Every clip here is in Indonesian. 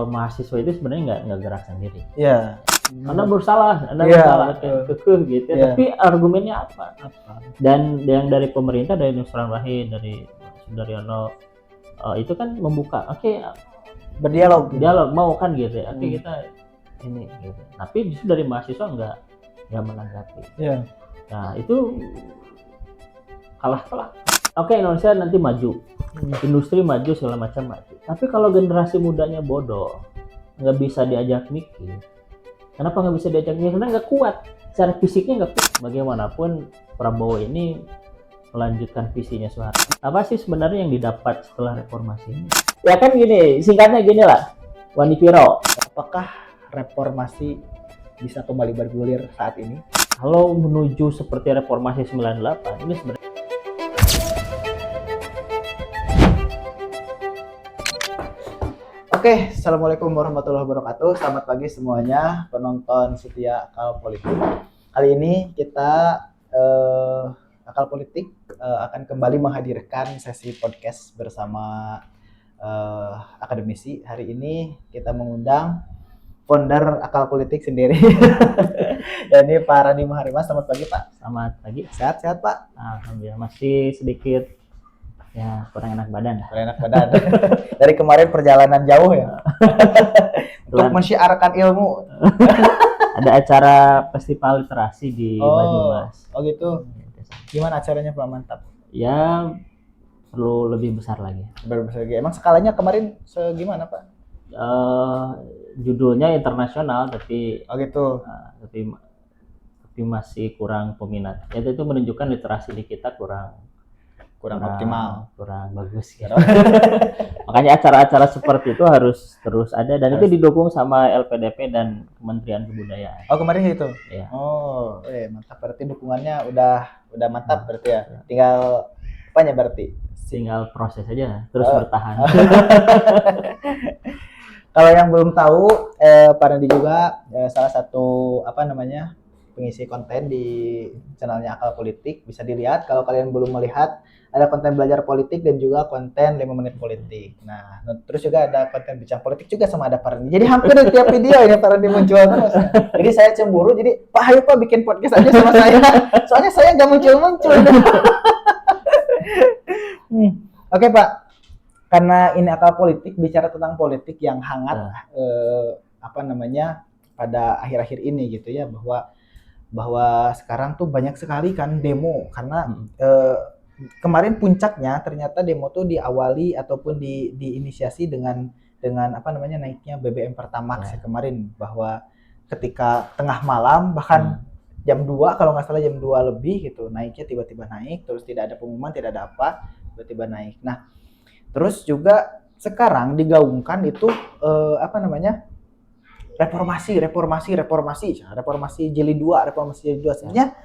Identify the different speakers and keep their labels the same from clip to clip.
Speaker 1: mahasiswa itu sebenarnya nggak gerak sendiri.
Speaker 2: Iya.
Speaker 1: Anda bersalah, kayak kekeh gitu.
Speaker 2: Iya.
Speaker 1: Tapi argumennya apa? Dan yang dari pemerintah, dari Nusron Wahid, dari Sudaryono, itu kan membuka,
Speaker 2: berdialog
Speaker 1: mau kan gitu ya. Kita ini gitu. Tapi justru dari mahasiswa nggak menanggapi.
Speaker 2: Iya.
Speaker 1: Nah itu kalah. Indonesia nanti maju, industri maju, segala macam maju. Tapi kalau generasi mudanya bodoh, nggak bisa diajak mikir. Kenapa nggak bisa diajak mikir? Karena nggak kuat, secara fisiknya nggak kuat. Bagaimanapun Prabowo ini melanjutkan visinya Soeharto. Apa sih sebenarnya yang didapat setelah reformasi ini? Ya kan gini, singkatnya gini lah, Wanipiro.
Speaker 2: Apakah reformasi bisa kembali bergulir saat ini?
Speaker 1: Kalau menuju seperti reformasi 98, ini sebenarnya
Speaker 2: Oke, assalamualaikum warahmatullahi wabarakatuh. Selamat pagi semuanya, penonton setia Akal Politik. Kali ini kita Akal Politik akan kembali menghadirkan sesi podcast bersama akademisi. Hari ini kita mengundang founder Akal Politik sendiri. Ini Pak Randi Maharima. Selamat pagi Pak.
Speaker 1: Selamat pagi.
Speaker 2: Sehat Pak?
Speaker 1: Alhamdulillah, masih sedikit ya kurang enak badan.
Speaker 2: Dari kemarin perjalanan jauh ya. Untuk mensyiarkan ilmu.
Speaker 1: Ada acara festival literasi di Banyumas.
Speaker 2: Oh gitu. Gimana acaranya Pak? Mantap.
Speaker 1: Ya perlu lebih besar lagi.
Speaker 2: Emang skalanya kemarin segimana Pak?
Speaker 1: Judulnya internasional tapi
Speaker 2: gitu.
Speaker 1: Tapi masih kurang peminat. Itu menunjukkan literasi di kita kurang
Speaker 2: optimal,
Speaker 1: kurang bagus gitu. Makanya acara-acara seperti itu harus terus ada dan itu didukung sama LPDP dan Kementerian Kebudayaan.
Speaker 2: Oh kemarin gitu.
Speaker 1: Ya.
Speaker 2: Oh, mantap, berarti dukungannya udah mantap berarti ya. Tinggal apanya berarti?
Speaker 1: Tinggal proses aja, terus bertahan.
Speaker 2: Kalau yang belum tahu, Pak Randi juga salah satu pengisi konten di channelnya Akal Politik. Bisa dilihat kalau kalian belum melihat, ada konten belajar politik dan juga konten 5 menit politik. Nah, terus juga ada konten bincang politik juga sama ada Pak Randi. Jadi hampir di tiap video ini Pak Randi muncul terus. Jadi saya cemburu, jadi Pak ayo Pak bikin podcast aja sama saya. Soalnya saya nggak muncul-muncul. Oke Pak, karena ini Akal Politik bicara tentang politik yang hangat, pada akhir-akhir ini gitu ya, bahwa sekarang tuh banyak sekali kan demo karena kemarin puncaknya ternyata demo tuh diawali ataupun diinisiasi dengan naiknya BBM Pertamax kemarin, bahwa ketika tengah malam bahkan jam 2 kalau nggak salah, jam 2 lebih gitu naiknya, tiba-tiba naik, terus tidak ada pengumuman, tidak ada apa, tiba-tiba naik. Nah terus juga sekarang digaungkan itu reformasi jilid 2 sebenarnya.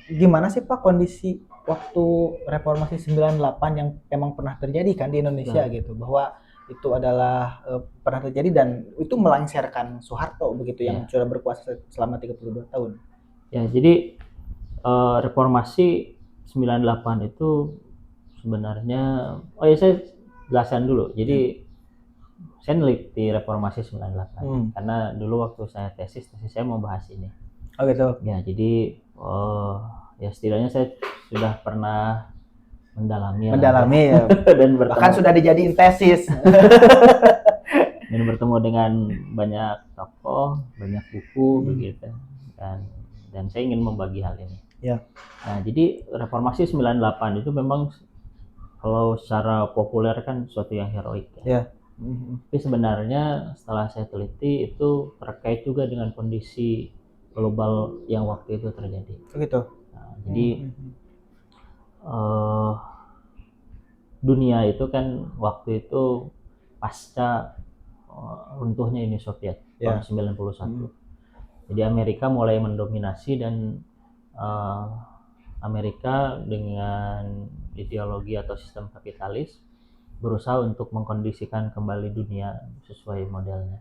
Speaker 2: Gimana sih Pak kondisi waktu reformasi 98 yang emang pernah terjadi kan di Indonesia gitu, bahwa itu adalah pernah terjadi dan itu melengsarkan Soeharto begitu yang sudah berkuasa selama 32 tahun.
Speaker 1: Ya, jadi reformasi 98 itu sebenarnya saya jelaskan dulu. Jadi saya neliti reformasi 98 karena dulu waktu saya tesis saya mau bahas ini.
Speaker 2: Oh gitu.
Speaker 1: Ya, jadi ya setidaknya saya sudah pernah mendalami
Speaker 2: ya.
Speaker 1: Dan
Speaker 2: bahkan sudah dijadiin tesis.
Speaker 1: Dan bertemu dengan banyak tokoh, banyak buku begitu. Dan saya ingin membagi hal ini.
Speaker 2: Ya.
Speaker 1: Nah, jadi reformasi 98 itu memang kalau secara populer kan suatu yang heroik ya. Tapi sebenarnya setelah saya teliti itu terkait juga dengan kondisi global yang waktu itu terjadi.
Speaker 2: Begitu.
Speaker 1: Nah, jadi dunia itu kan waktu itu pasca runtuhnya Uni Soviet tahun 91. Jadi Amerika mulai mendominasi dan Amerika dengan ideologi atau sistem kapitalis berusaha untuk mengkondisikan kembali dunia sesuai modelnya.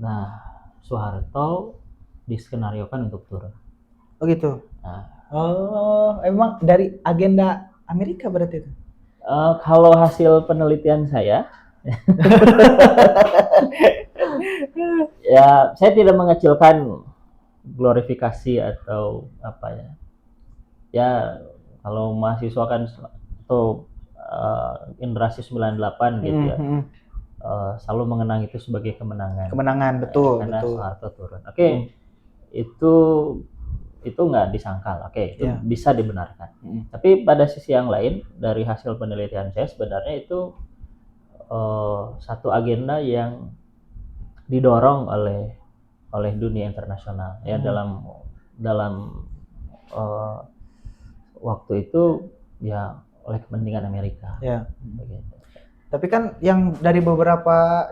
Speaker 1: Nah, Soeharto diskenariokan untuk turun.
Speaker 2: Oh gitu. Emang dari agenda Amerika berarti itu?
Speaker 1: Kalau hasil penelitian saya Ya, saya tidak mengecilkan glorifikasi atau apa ya. Ya, kalau mahasiswa kan atau generasi 98 gitu ya. Selalu mengenang itu sebagai kemenangan.
Speaker 2: Kemenangan, betul,
Speaker 1: Karena
Speaker 2: betul.
Speaker 1: Soeharto turun. Oke, itu nggak disangkal. Oke, itu bisa dibenarkan. Tapi pada sisi yang lain, dari hasil penelitian saya sebenarnya itu satu agenda yang didorong oleh dunia internasional ya dalam waktu itu ya oleh kepentingan Amerika.
Speaker 2: Ya.
Speaker 1: Begitu.
Speaker 2: Tapi kan yang dari beberapa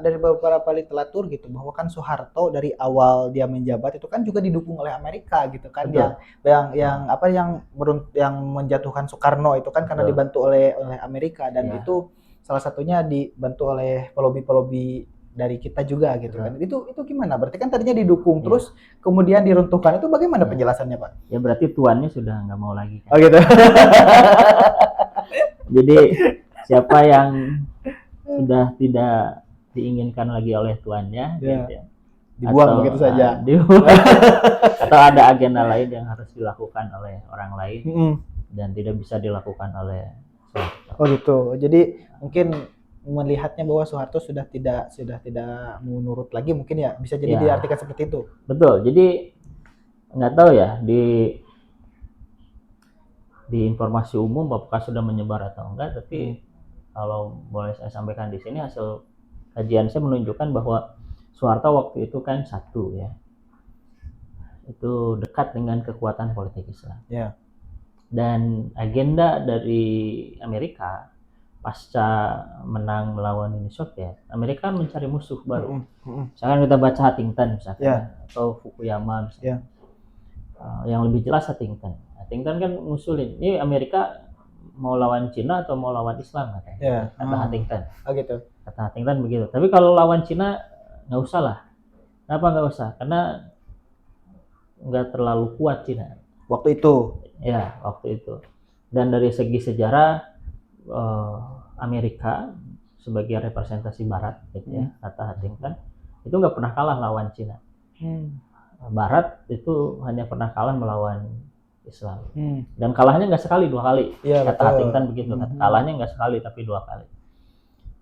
Speaker 2: literatur gitu bahwa kan Soeharto dari awal dia menjabat itu kan juga didukung oleh Amerika gitu kan.
Speaker 1: Betul.
Speaker 2: Yang menjatuhkan Soekarno itu kan karena
Speaker 1: Betul.
Speaker 2: dibantu oleh Amerika dan
Speaker 1: Ya.
Speaker 2: itu salah satunya dibantu oleh pelobi-pelobi dari kita juga gitu kan. Itu gimana? Berarti kan tadinya didukung terus kemudian diruntuhkan. Itu bagaimana penjelasannya, Pak?
Speaker 1: Ya berarti tuannya sudah nggak mau lagi kan.
Speaker 2: Oh gitu.
Speaker 1: Jadi siapa yang sudah tidak diinginkan lagi oleh tuannya,
Speaker 2: Ya.
Speaker 1: gitu ya.
Speaker 2: Dibuang
Speaker 1: Atau,
Speaker 2: begitu saja.
Speaker 1: Atau ada agenda lain yang harus dilakukan oleh orang lain dan tidak bisa dilakukan oleh Soeharto.
Speaker 2: Oh gitu. Jadi mungkin melihatnya bahwa Soeharto sudah tidak menurut lagi mungkin ya, bisa jadi
Speaker 1: Ya.
Speaker 2: diartikan seperti itu.
Speaker 1: Betul. Jadi nggak tahu ya di informasi umum apakah sudah menyebar atau enggak, tapi kalau boleh saya sampaikan di sini hasil kajian saya menunjukkan bahwa Soeharto waktu itu kan satu ya, itu dekat dengan kekuatan politik Islam.
Speaker 2: Ya.
Speaker 1: Dan agenda dari Amerika pasca menang melawan Uni Soviet, Amerika mencari musuh baru. Misalkan kita baca Huntington misalkan, atau Fukuyama misalkan. Yang lebih jelas Huntington kan ngusulin, ini Amerika mau lawan Cina atau mau lawan Islam katanya. Kata Huntington.
Speaker 2: Oh gitu.
Speaker 1: Kata Huntington begitu. Tapi kalau lawan Cina nggak usah lah. Kenapa nggak usah? Karena nggak terlalu kuat Cina.
Speaker 2: Waktu itu.
Speaker 1: Ya, waktu itu. Dan dari segi sejarah Amerika sebagai representasi Barat, gitu ya, kata Huntington, itu nggak pernah kalah lawan Cina. Barat itu hanya pernah kalah melawan Islam. Dan kalahnya nggak sekali, 2 kali.
Speaker 2: Ya,
Speaker 1: kata Huntington begitu. Kalahnya nggak sekali tapi 2 kali.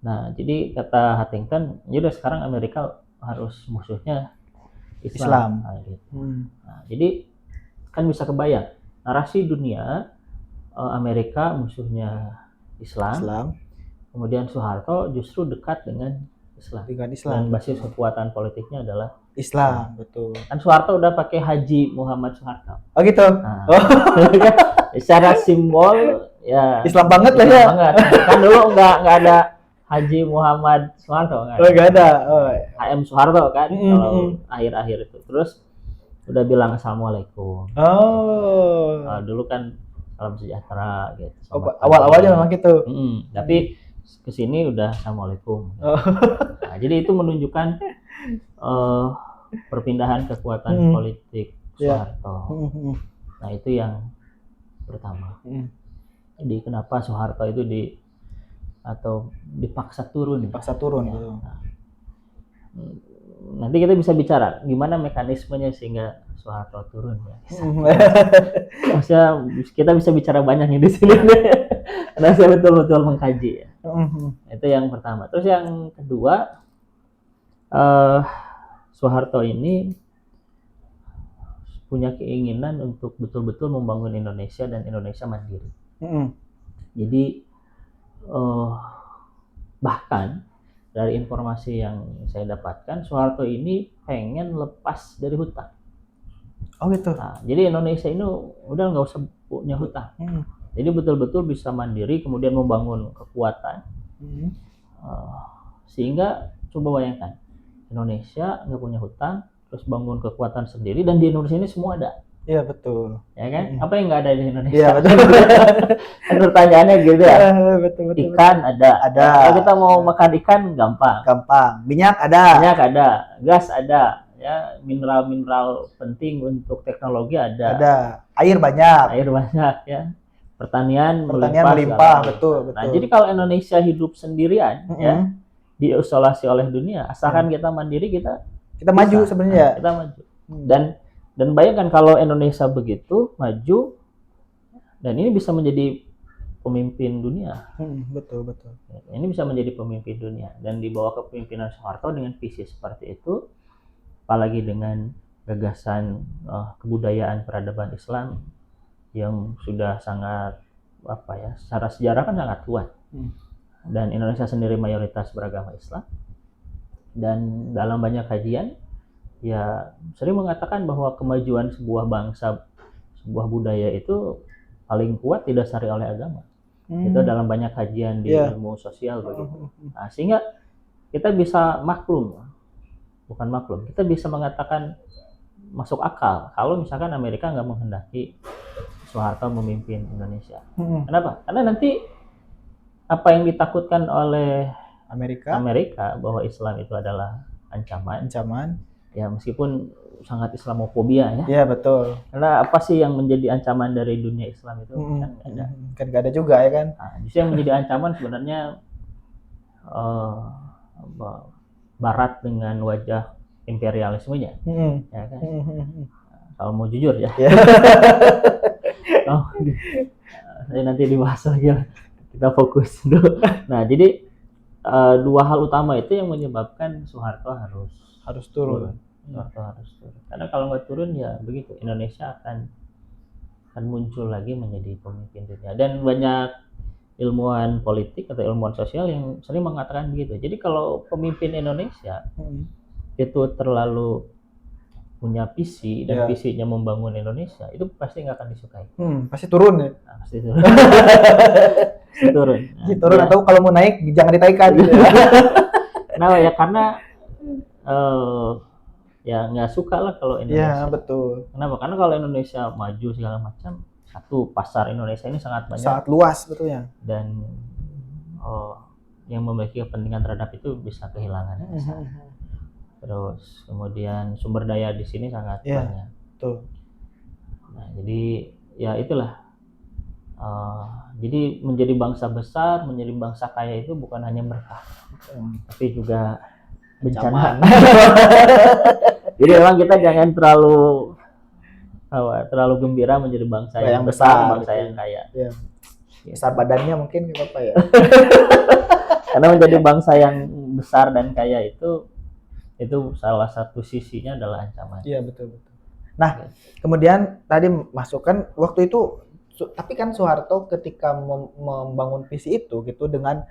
Speaker 1: Nah, jadi kata Huntington, ya udah sekarang Amerika harus musuhnya Islam. Nah, gitu. Nah, jadi kan bisa kebayang narasi dunia, Amerika musuhnya Islam. Kemudian Soeharto justru dekat dengan Islam. Dan basis kekuatan politiknya adalah
Speaker 2: Islam, betul.
Speaker 1: Kan Soeharto udah pakai Haji Muhammad Soeharto.
Speaker 2: Oh gitu.
Speaker 1: Nah, secara simbol ya
Speaker 2: Islam banget lah ya.
Speaker 1: Banget. Kan dulu nggak ada Haji Muhammad Soeharto kan.
Speaker 2: Oh nggak ada.
Speaker 1: HM Soeharto kan kalau akhir-akhir itu. Terus udah bilang assalamualaikum. Dulu kan salam sejahtera gitu.
Speaker 2: Awal-awalnya memang gitu.
Speaker 1: Tapi kesini udah assalamualaikum. Nah, jadi itu menunjukkan perpindahan kekuatan politik Soeharto. Nah, itu yang pertama. Jadi kenapa Soeharto itu dipaksa turun?
Speaker 2: Ya.
Speaker 1: Nah, nanti kita bisa bicara gimana mekanismenya sehingga Soeharto turun ya. Maksudnya kita bisa bicara banyak nih di sini. Karena saya betul-betul mengkaji ya. Itu yang pertama. Terus yang kedua, Soeharto ini punya keinginan untuk betul-betul membangun Indonesia dan Indonesia mandiri. Jadi bahkan dari informasi yang saya dapatkan, Soeharto ini pengen lepas dari hutang.
Speaker 2: Oh gitu.
Speaker 1: Nah, jadi Indonesia ini udah nggak usah punya hutang. Jadi betul-betul bisa mandiri, kemudian membangun kekuatan. Sehingga coba bayangkan, Indonesia nggak punya hutang, terus bangun kekuatan sendiri, dan di Indonesia ini semua ada.
Speaker 2: Iya betul.
Speaker 1: Ya kan? Apa yang nggak ada di Indonesia?
Speaker 2: Iya betul.
Speaker 1: Pertanyaannya gitu ya.
Speaker 2: Betul.
Speaker 1: Ikan ada. Kalau kita mau makan ikan gampang.
Speaker 2: Minyak ada.
Speaker 1: Gas ada. Ya, mineral-mineral penting untuk teknologi ada.
Speaker 2: Air banyak
Speaker 1: ya. Pertanian
Speaker 2: melimpah, betul.
Speaker 1: Nah, jadi kalau Indonesia hidup sendirian ya, diisolasi oleh dunia. Asalkan kita mandiri, kita
Speaker 2: maju
Speaker 1: bisa.
Speaker 2: sebenarnya.
Speaker 1: Kita maju. Dan bayangkan kalau Indonesia begitu maju, dan ini bisa menjadi pemimpin dunia.
Speaker 2: Betul.
Speaker 1: Ini bisa menjadi pemimpin dunia, dan di bawah kepemimpinan Soeharto dengan visi seperti itu, apalagi dengan gagasan kebudayaan peradaban Islam yang sudah sangat secara sejarah kan sangat kuat. Dan Indonesia sendiri mayoritas beragama Islam, dan dalam banyak kajian ya sering mengatakan bahwa kemajuan sebuah bangsa, sebuah budaya itu paling kuat didasari oleh agama. Itu dalam banyak kajian di ilmu sosial begitu. Nah, sehingga kita bisa kita bisa mengatakan masuk akal kalau misalkan Amerika nggak menghendaki Soeharto memimpin Indonesia. Kenapa? Karena nanti apa yang ditakutkan oleh Amerika bahwa Islam itu adalah ancaman. Ya meskipun sangat Islamofobia ya.
Speaker 2: Iya betul.
Speaker 1: Karena apa sih yang menjadi ancaman dari dunia Islam itu?
Speaker 2: Kan nggak ada juga ya kan.
Speaker 1: Nah, justru yang menjadi ancaman sebenarnya Barat dengan wajah imperialismenya, ya kan? Kalau mau jujur ya. Nanti dibahas lagi lah. Kita fokus dulu. Nah jadi dua hal utama itu yang menyebabkan Soeharto harus turun. Karena kalau nggak turun ya begitu, Indonesia akan muncul lagi menjadi pemimpin dunia. Dan banyak ilmuwan politik atau ilmuwan sosial yang sering mengatakan begitu. Jadi kalau pemimpin Indonesia itu terlalu punya visi dan visinya membangun Indonesia, itu pasti nggak akan disukai.
Speaker 2: Pasti turun ya.
Speaker 1: Nah, pasti turun. turun.
Speaker 2: Nah, atau kalau mau naik jangan ditaikkan. Gitu ya.
Speaker 1: Nah ya karena ya nggak suka lah kalau Indonesia.
Speaker 2: Iya betul.
Speaker 1: Kenapa? Karena kalau Indonesia maju segala macam, satu pasar Indonesia ini sangat banyak,
Speaker 2: sangat luas betul ya.
Speaker 1: Dan yang memiliki kepentingan terhadap itu bisa kehilangan. Terus kemudian sumber daya di sini sangat banyak.
Speaker 2: Betul.
Speaker 1: Nah jadi ya itulah. Jadi menjadi bangsa besar, menjadi bangsa kaya itu bukan hanya berkah, tapi juga bencana. Jadi memang kita jangan terlalu gembira menjadi bangsa yang besar, bangsa yang kaya.
Speaker 2: Ya. Besar badannya mungkin apa ya?
Speaker 1: Karena menjadi bangsa yang besar dan kaya itu salah satu sisinya adalah ancaman.
Speaker 2: Iya betul. Nah kemudian tadi masukkan waktu itu, tapi kan Soeharto ketika membangun visi itu gitu dengan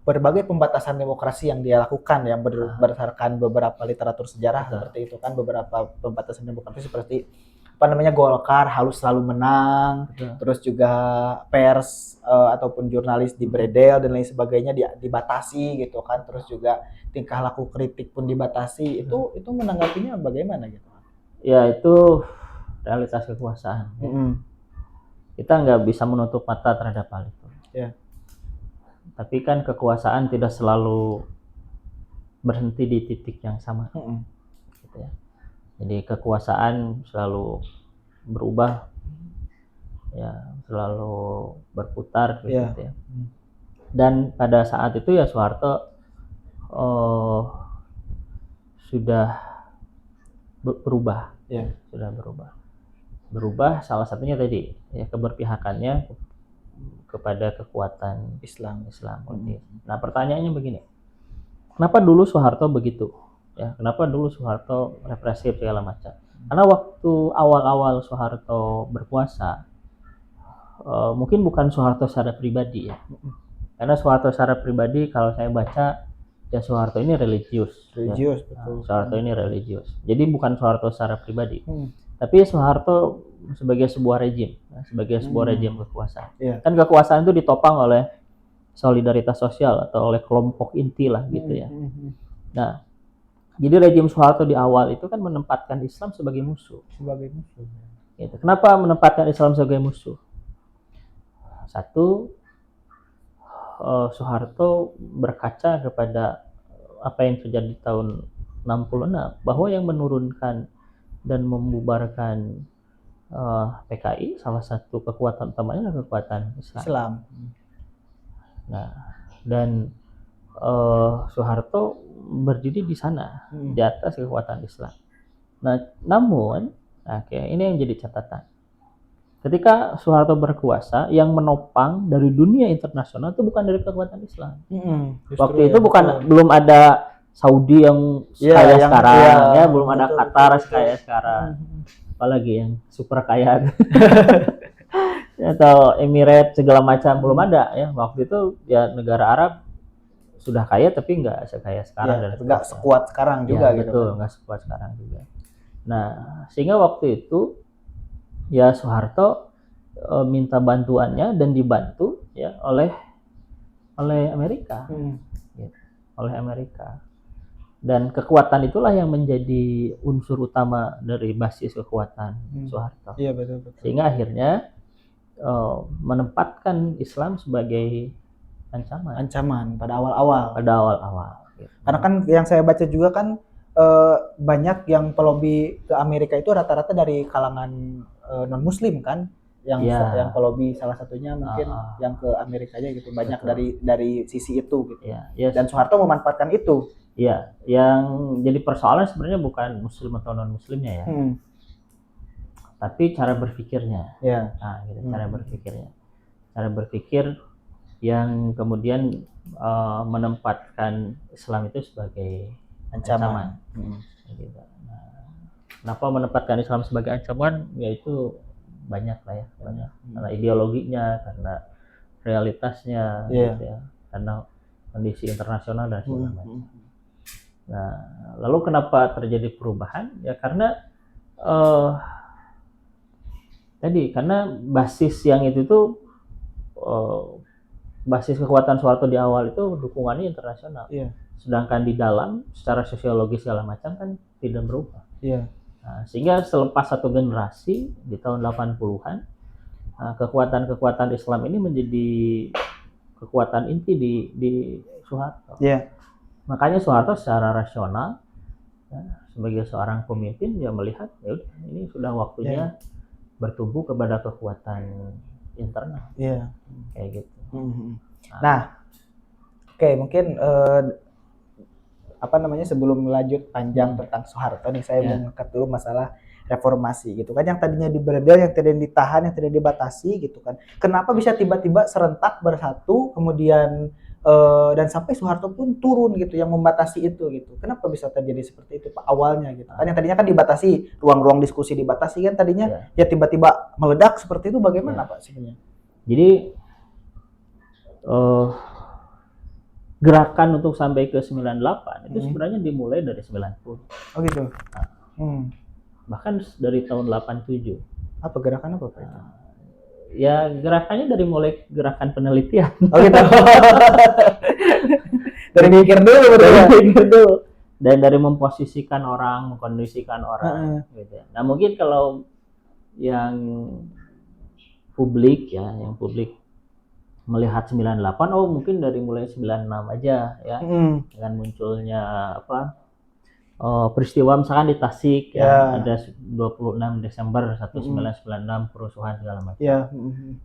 Speaker 2: berbagai pembatasan demokrasi yang dia lakukan yang berdasarkan beberapa literatur sejarah seperti itu kan, beberapa pembatasan demokrasi seperti Golkar harus selalu menang, terus juga pers ataupun jurnalis dibredel dan lain sebagainya dibatasi gitu kan, terus juga tingkah laku kritik pun dibatasi. Itu menanggapinya bagaimana gitu?
Speaker 1: Ya itu realitas kekuasaan. Kita nggak bisa menutup mata terhadap hal itu.
Speaker 2: Ya.
Speaker 1: Tapi kan kekuasaan tidak selalu berhenti di titik yang sama. Gitu ya. Jadi kekuasaan selalu berubah, ya selalu berputar gitu ya. Dan pada saat itu ya Soeharto sudah berubah. Sudah berubah salah satunya tadi ya keberpihakannya kepada kekuatan Islam. Nah pertanyaannya begini, kenapa dulu Soeharto begitu? Ya, kenapa dulu Soeharto represif segala macam? Karena waktu awal-awal Soeharto berkuasa, mungkin bukan Soeharto secara pribadi ya. Karena Soeharto secara pribadi kalau saya baca ya Soeharto ini religius.
Speaker 2: Betul.
Speaker 1: Soeharto ini religius. Jadi bukan Soeharto secara pribadi. Tapi Soeharto sebagai sebuah rejim, sebagai sebuah rejim kekuasaan. Kan kekuasaan itu ditopang oleh solidaritas sosial atau oleh kelompok inti lah gitu ya. Nah, jadi rejim Soeharto di awal itu kan menempatkan Islam sebagai musuh. Gitu. Kenapa menempatkan Islam sebagai musuh? Satu, Soeharto berkaca kepada apa yang terjadi tahun 66, bahwa yang menurunkan dan membubarkan PKI salah satu kekuatan utamanya adalah kekuatan Islam. Nah, dan Soeharto berdiri di sana, di atas kekuatan Islam. Nah, namun, ini yang jadi catatan. Ketika Soeharto berkuasa, yang menopang dari dunia internasional itu bukan dari kekuatan Islam. Waktu itu belum ada Saudi yang kaya sekarang, belum ada Qatar kaya sekarang, apalagi yang super kaya atau Emirates segala macam belum ada ya. Waktu itu ya negara Arab sudah kaya tapi nggak sekaya sekarang dan
Speaker 2: nggak sekuat sekarang juga gitu.
Speaker 1: Betul, nggak sekuat sekarang juga. Nah, sehingga waktu itu ya Soeharto minta bantuannya dan dibantu ya oleh Amerika, gitu, oleh Amerika. Dan kekuatan itulah yang menjadi unsur utama dari basis kekuatan Soeharto.
Speaker 2: Iya betul.
Speaker 1: Sehingga akhirnya menempatkan Islam sebagai ancaman
Speaker 2: pada awal-awal.
Speaker 1: Gitu.
Speaker 2: Karena kan yang saya baca juga kan banyak yang pelobi ke Amerika itu rata-rata dari kalangan non Muslim kan, yang pelobi salah satunya mungkin yang ke Amerika aja gitu, banyak dari sisi itu gitu. Dan Soeharto memanfaatkan itu.
Speaker 1: Iya, yang jadi persoalan sebenarnya bukan Muslim atau non Muslimnya ya, tapi cara berpikirnya. Gitu, cara berpikir yang kemudian menempatkan Islam itu sebagai ancaman. Gitu. Nah, kenapa menempatkan Islam sebagai ancaman? Yaitu banyak lah ya, karena ideologinya, karena realitasnya, gitu ya, karena kondisi internasional dan segala macam. Nah, lalu kenapa terjadi perubahan? Ya karena karena basis yang itu tuh basis kekuatan Soeharto di awal itu dukungannya internasional. Sedangkan di dalam secara sosiologis segala macam kan tidak berubah. Nah, sehingga selepas satu generasi di tahun 80-an kekuatan-kekuatan Islam ini menjadi kekuatan inti di Soeharto. Makanya Soeharto secara rasional sebagai seorang pemimpin dia melihat ya udah ini sudah waktunya bertumbuh kepada kekuatan internal. Kayak gitu.
Speaker 2: Nah, mungkin sebelum lanjut panjang tentang Soeharto nih, saya mau ngangkat dulu masalah reformasi gitu kan, yang tadinya diberdel, yang tadinya ditahan, yang tadinya dibatasi gitu kan. Kenapa bisa tiba-tiba serentak bersatu kemudian dan sampai Soeharto pun turun gitu yang membatasi itu gitu. Kenapa bisa terjadi seperti itu Pak awalnya gitu kan, yang tadinya kan dibatasi, ruang-ruang diskusi dibatasi kan tadinya, ya tiba-tiba meledak seperti itu, bagaimana Pak sebenarnya?
Speaker 1: Jadi gerakan untuk sampai ke 98 itu sebenarnya dimulai dari 90.
Speaker 2: Oh gitu.
Speaker 1: Bahkan dari tahun 87.
Speaker 2: Apa gerakan apa Pak itu?
Speaker 1: Ya gerakannya dari mulai gerakan penelitian.
Speaker 2: Oh gitu. Dari mikir dulu. Dan dari memposisikan orang, mengkondisikan orang gitu ya. Nah, mungkin kalau yang publik melihat 98, mungkin dari mulai 96 aja ya. Dengan munculnya peristiwa misalkan di Tasik ada 26 Desember 1996 kerusuhan segala macam.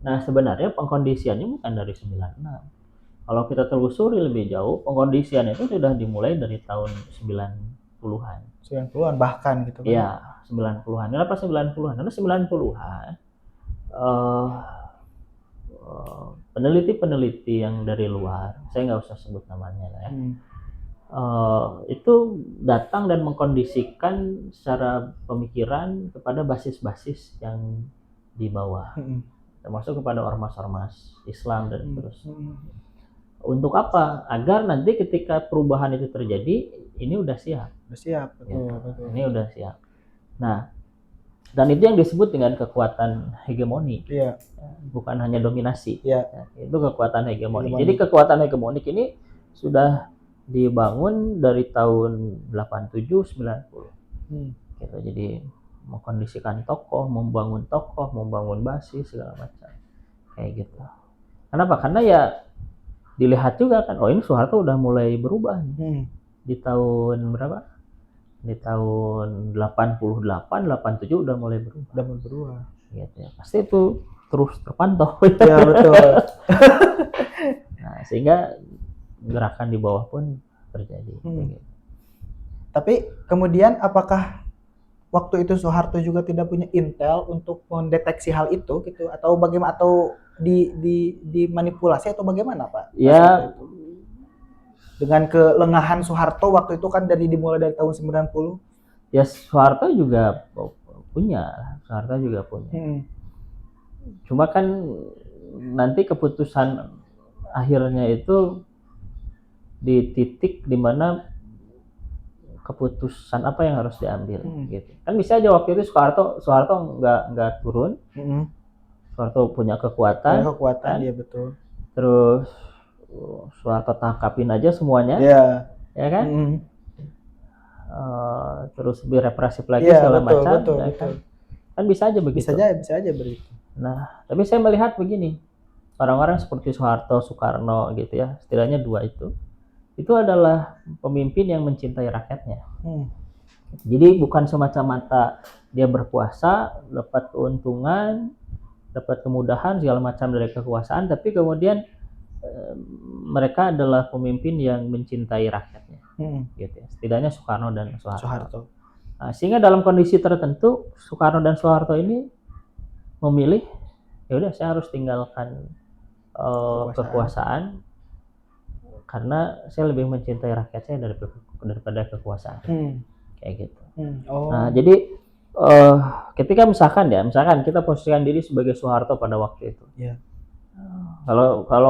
Speaker 2: Nah, sebenarnya pengkondisiannya bukan dari 96. Kalau kita telusuri lebih jauh, pengkondisian itu sudah dimulai dari tahun 90-an. 90-an bahkan gitu kan.
Speaker 1: Iya, 90-an. Kenapa 90-an? Karena 90-an peneliti-peneliti yang dari luar, saya nggak usah sebut namanya lah ya. Itu datang dan mengkondisikan secara pemikiran kepada basis-basis yang di bawah, termasuk kepada ormas-ormas Islam dan seterusnya. Untuk apa? Agar nanti ketika perubahan itu terjadi, ini udah siap.
Speaker 2: Betul.
Speaker 1: Ini udah siap. Nah, dan itu yang disebut dengan kekuatan hegemoni, bukan hanya dominasi. Itu kekuatan hegemoni. Jadi kekuatan hegemonik ini sudah dibangun dari tahun 87-90 gitu. Jadi mengkondisikan tokoh, membangun basis segala macam kayak gitu. Kenapa? Karena ya dilihat juga kan, ini Soeharto udah mulai berubah nih. Di tahun berapa? Di tahun 88, 87 udah mulai berubah. Gitu ya. Pasti itu terus terpantau.
Speaker 2: Ya betul.
Speaker 1: Nah, sehingga gerakan di bawah pun terjadi. Begitu.
Speaker 2: Tapi kemudian apakah waktu itu Soeharto juga tidak punya intel untuk mendeteksi hal itu gitu, atau bagaimana, atau dimanipulasi atau bagaimana Pak?
Speaker 1: Ya,
Speaker 2: dengan kelengahan Soeharto waktu itu kan dimulai dari tahun 90.
Speaker 1: Ya Soeharto juga punya. Cuma kan nanti keputusan akhirnya itu di titik dimana keputusan apa yang harus diambil gitu. Kan bisa aja waktu itu Soeharto nggak turun. Soeharto punya kekuatan.
Speaker 2: Kan? Iya betul.
Speaker 1: Terus Soeharto tangkapin aja semuanya. Ya kan? Terus lebih represif lagi segala macam.
Speaker 2: Betul.
Speaker 1: Kan bisa aja begitu.
Speaker 2: Bisa aja begitu.
Speaker 1: Nah, tapi saya melihat begini, orang-orang seperti Soeharto, Soekarno gitu ya, setidaknya dua itu adalah pemimpin yang mencintai rakyatnya. Jadi bukan semata-mata dia berkuasa, dapat keuntungan, dapat kemudahan segala macam dari kekuasaan, tapi kemudian mereka adalah pemimpin yang mencintai rakyatnya. Gitu ya. Setidaknya Soekarno dan Soeharto. Nah, sehingga dalam kondisi tertentu Soekarno dan Soeharto ini memilih, ya udah saya harus tinggalkan kekuasaan karena saya lebih mencintai rakyat saya daripada kekuasaan. Kayak gitu. Nah, jadi ketika misalkan kita posisikan diri sebagai Soeharto pada waktu itu. Kalau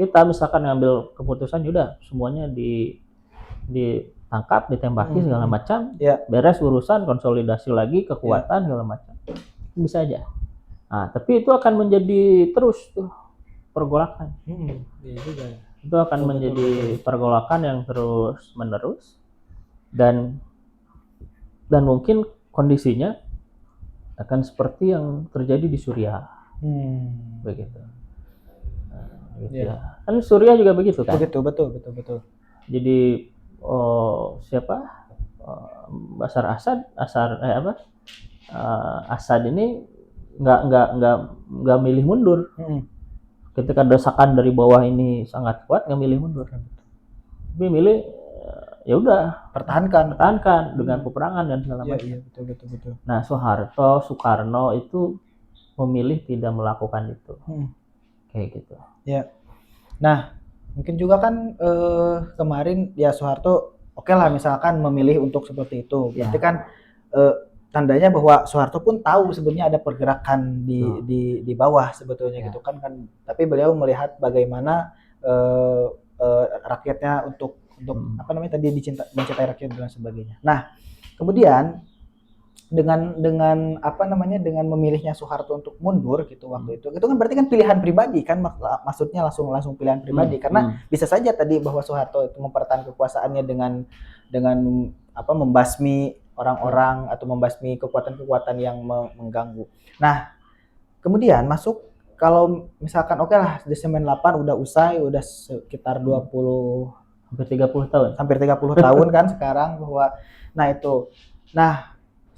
Speaker 1: kita misalkan ngambil keputusan, udah semuanya ditangkap, ditembaki segala macam, beres urusan, konsolidasi lagi kekuatan segala macam, bisa aja. Nah, tapi itu akan menjadi terus tuh pergolakan. Itu akan menjadi pergolakan yang terus menerus, dan mungkin kondisinya akan seperti yang terjadi di Suriah. Begitu. Gitu ya. Kan Suriah juga begitu kan?
Speaker 2: Betul.
Speaker 1: Jadi Assad ini nggak milih mundur. Ketika desakan dari bawah ini sangat kuat, nggak milih mundur, tapi milih ya udah pertahankan dengan peperangan dan segala macam.
Speaker 2: Iya, betul.
Speaker 1: Nah, Soeharto, Soekarno itu memilih tidak melakukan itu. Kayak gitu.
Speaker 2: Ya. Nah, mungkin juga kan kemarin ya Soeharto oke lah misalkan memilih untuk seperti itu. Berarti kan tandanya bahwa Soeharto pun tahu sebenarnya ada pergerakan di bawah sebetulnya gitu kan. Tapi beliau melihat bagaimana rakyatnya untuk apa namanya tadi mencintai rakyat dan sebagainya. Nah, kemudian dengan apa namanya dengan memilihnya Soeharto untuk mundur gitu waktu itu kan berarti kan pilihan pribadi kan, maksudnya langsung pilihan pribadi karena bisa saja tadi bahwa Soeharto itu mempertahankan kekuasaannya dengan apa membasmi orang-orang atau membasmi kekuatan-kekuatan yang mengganggu. Nah, kemudian masuk kalau misalkan oke lah Desember 8 udah usai, udah sekitar
Speaker 1: hampir 30
Speaker 2: tahun kan sekarang bahwa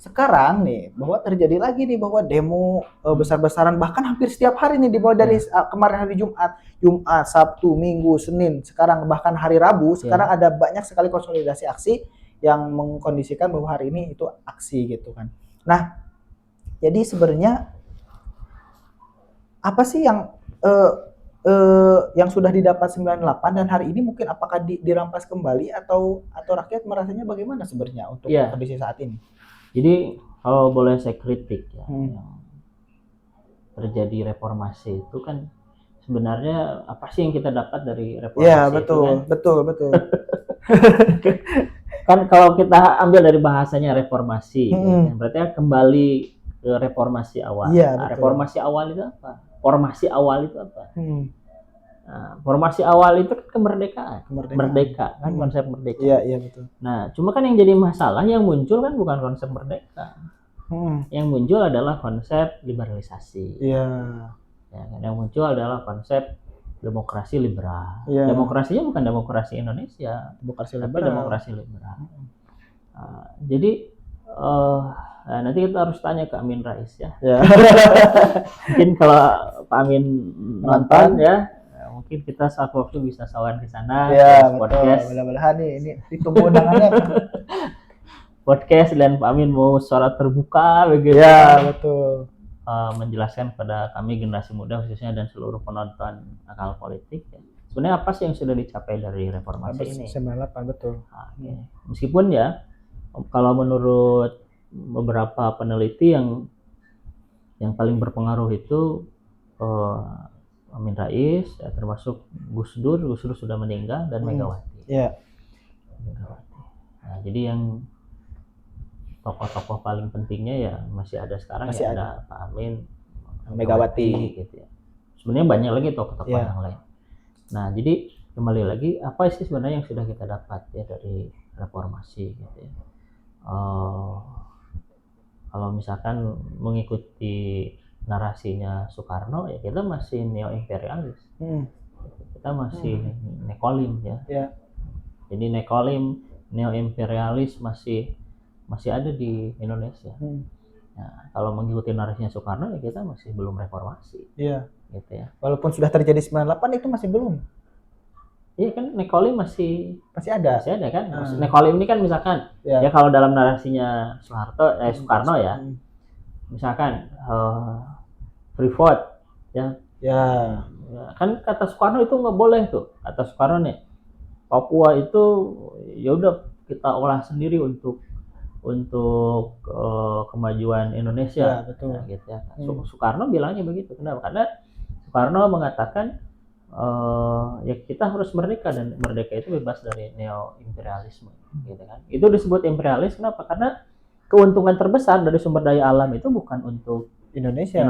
Speaker 2: sekarang nih bahwa terjadi lagi nih bahwa demo besar-besaran bahkan hampir setiap hari nih dimulai dari kemarin hari Jumat, Sabtu, Minggu, Senin, sekarang bahkan hari Rabu sekarang ada banyak sekali konsolidasi aksi yang mengkondisikan bahwa hari ini itu aksi gitu kan. Nah, jadi sebenarnya apa sih yang sudah didapat 98 dan hari ini mungkin apakah dirampas kembali atau rakyat merasanya bagaimana sebenarnya untuk kondisi saat ini?
Speaker 1: Jadi kalau boleh saya kritik ya, yang terjadi reformasi itu kan sebenarnya apa sih yang kita dapat dari reformasi?
Speaker 2: Iya betul.
Speaker 1: Kan kalau kita ambil dari bahasanya reformasi, berarti kan kembali ke reformasi awal. Reformasi awal itu apa? Formasi awal itu apa? Nah, formasi awal itu kan kemerdekaan. Merdeka kan, konsep merdeka.
Speaker 2: Iya betul.
Speaker 1: Nah, cuma kan yang jadi masalah yang muncul kan bukan konsep merdeka. Yang muncul adalah konsep liberalisasi.
Speaker 2: Iya.
Speaker 1: Ya, yang muncul adalah konsep demokrasi liberal. Demokrasinya bukan demokrasi Indonesia, tapi demokrasi liberal. Jadi nanti kita harus tanya ke Amin Rais ya. Mungkin kalau Pak Amin nonton ya, mungkin kita suatu waktu bisa sawan ke sana
Speaker 2: Ya, betul.
Speaker 1: podcast
Speaker 2: Mudah-mudahan nih ini ditunggu undangannya.
Speaker 1: podcast dan Pak Amin mau suara terbuka begitu.
Speaker 2: Ya, betul.
Speaker 1: Menjelaskan kepada kami generasi muda khususnya dan seluruh penonton Akal Politik ya. Sebenarnya apa sih yang sudah dicapai dari reformasi ini?
Speaker 2: 98 betul.
Speaker 1: Oke. Meskipun ya kalau menurut beberapa peneliti yang paling berpengaruh itu Amin Rais ya, termasuk Gus Dur sudah meninggal dan Megawati.
Speaker 2: Iya.
Speaker 1: Megawati. Nah, jadi yang tokoh-tokoh paling pentingnya ya masih ada sekarang ya ada Pak Amin,
Speaker 2: Megawati
Speaker 1: gitu ya. Sebenarnya banyak lagi tokoh-tokoh
Speaker 2: Iya.
Speaker 1: yang lain. Nah, jadi kembali lagi apa sih sebenarnya yang sudah kita dapat ya dari reformasi gitu ya. Kalau misalkan mengikuti narasinya Soekarno ya kita masih neo-imperialis. Kita masih nekolim ya.
Speaker 2: Iya.
Speaker 1: Jadi nekolim, neo-imperialis masih ada di Indonesia. Nah, kalau mengikuti narasinya Soekarno ya kita masih belum reformasi.
Speaker 2: Iya.
Speaker 1: Gitu ya.
Speaker 2: Walaupun sudah terjadi 98 itu masih belum.
Speaker 1: Iya kan nekolim masih
Speaker 2: ada.
Speaker 1: Masih ada kan. Nekolim ini kan misalkan ya kalau dalam narasinya Soekarno ya. Misalkan Freeport ya. Ya. Kan kata Soekarno itu nggak boleh tuh. Kata Soekarno nih Papua itu ya udah kita olah sendiri untuk kemajuan Indonesia.
Speaker 2: Ya, betul.
Speaker 1: Nah, gitu ya. Soekarno bilangnya begitu. Kenapa? Karena Soekarno mengatakan ya kita harus merdeka dan merdeka itu bebas dari neo-imperialisme, gitu kan. Itu disebut imperialis kenapa? Karena keuntungan terbesar dari sumber daya alam itu bukan untuk
Speaker 2: Indonesia.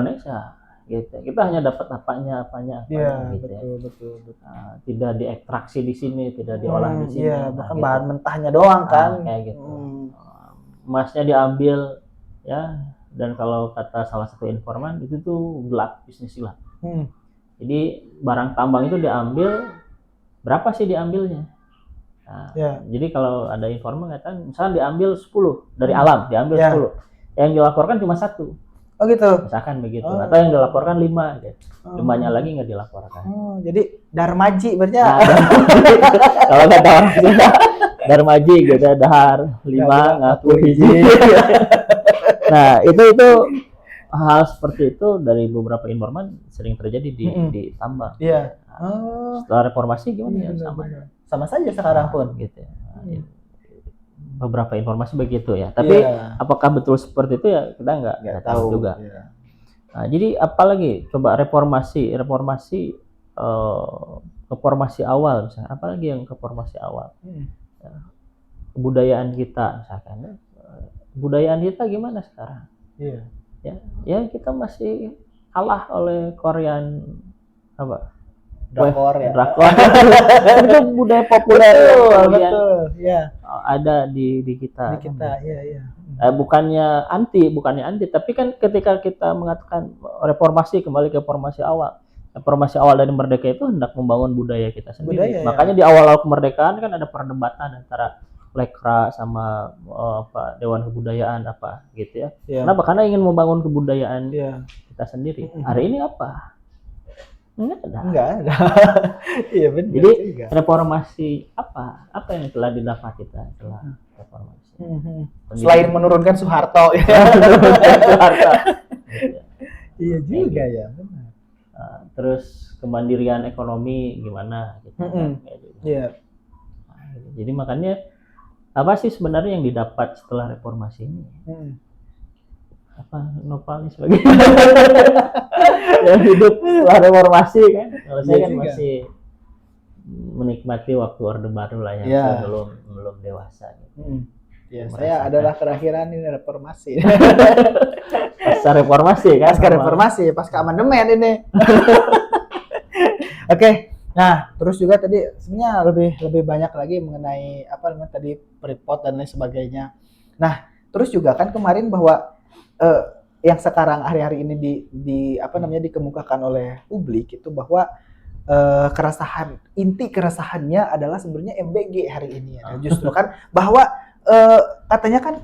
Speaker 1: Gitu. Kita hanya dapat apanya
Speaker 2: ya,
Speaker 1: gitu
Speaker 2: betul.
Speaker 1: Nah, tidak diekstraksi di sini, tidak diolah di sini.
Speaker 2: Iya, bahkan bahan mentahnya doang kan.
Speaker 1: Kayak gitu. Emasnya diambil ya, dan kalau kata salah satu informan itu tuh gelap, bisnis gelap. Jadi barang tambang itu diambil, berapa sih diambilnya? Nah, jadi kalau ada informan katakan misalnya diambil 10 dari alam, diambil 10. Yang dilaporkan cuma 1.
Speaker 2: Oh gitu.
Speaker 1: Misalkan begitu. Atau yang dilaporkan 5 gitu. 5-nya lagi nggak dilaporkan.
Speaker 2: Jadi Darmaji berarti.
Speaker 1: Kalau kata orang Sunda Darmaji gitu, dahar 5 ngaku hiji. Nah, itu hal seperti itu dari beberapa informan sering terjadi di tambang.
Speaker 2: Iya.
Speaker 1: Setelah reformasi gimana ya?
Speaker 2: Sama saja sekarang pun
Speaker 1: gitu ya. Beberapa informasi begitu ya. Tapi apakah betul seperti itu ya kita nggak tahu juga. Nah, jadi apalagi coba reformasi reformasi awal misalnya, apalagi yang reformasi awal. Kebudayaan kita misalkan. Budayaan kita gimana sekarang? Iya. Ya kita masih kalah oleh Korean apa?
Speaker 2: Drakor ya.
Speaker 1: Drakor. Itu budaya populer
Speaker 2: betul. Ya.
Speaker 1: Ada di kita.
Speaker 2: Di kita, iya.
Speaker 1: Bukannya anti, tapi kan ketika kita mengatakan reformasi kembali ke reformasi awal dari merdeka itu hendak membangun budaya kita sendiri. Makanya di awal kemerdekaan kan ada perdebatan antara Lekra sama Dewan Kebudayaan apa gitu ya. Kenapa? Karena ingin membangun kebudayaan kita sendiri. Hari ini apa? Enggak ada.
Speaker 2: Iya benar.
Speaker 1: Jadi reformasi apa yang telah didapat kita setelah reformasi?
Speaker 2: Selain menurunkan Soeharto. Iya juga ya. Benar.
Speaker 1: Terus kemandirian ekonomi gimana? Gitu.
Speaker 2: Iya.
Speaker 1: Jadi makanya apa sih sebenarnya yang didapat setelah reformasi ini? Apa nopalis sebagai yang hidup setelah reformasi kan? Kalau saya kan masih menikmati waktu Orde Baru lah yang belum dewasa. Gitu.
Speaker 2: Ya, saya adalah terakhiran ini reformasi.
Speaker 1: Pasca reformasi kan?
Speaker 2: Pasca reformasi, pasca amandemen ini. Oke. Nah, terus juga tadi sebenarnya lebih banyak lagi mengenai apa namanya tadi Freeport dan lain sebagainya. Nah, terus juga kan kemarin bahwa yang sekarang hari-hari ini dikemukakan oleh publik itu bahwa inti keresahannya adalah sebenarnya MBG hari ini ya. Justru kan bahwa katanya kan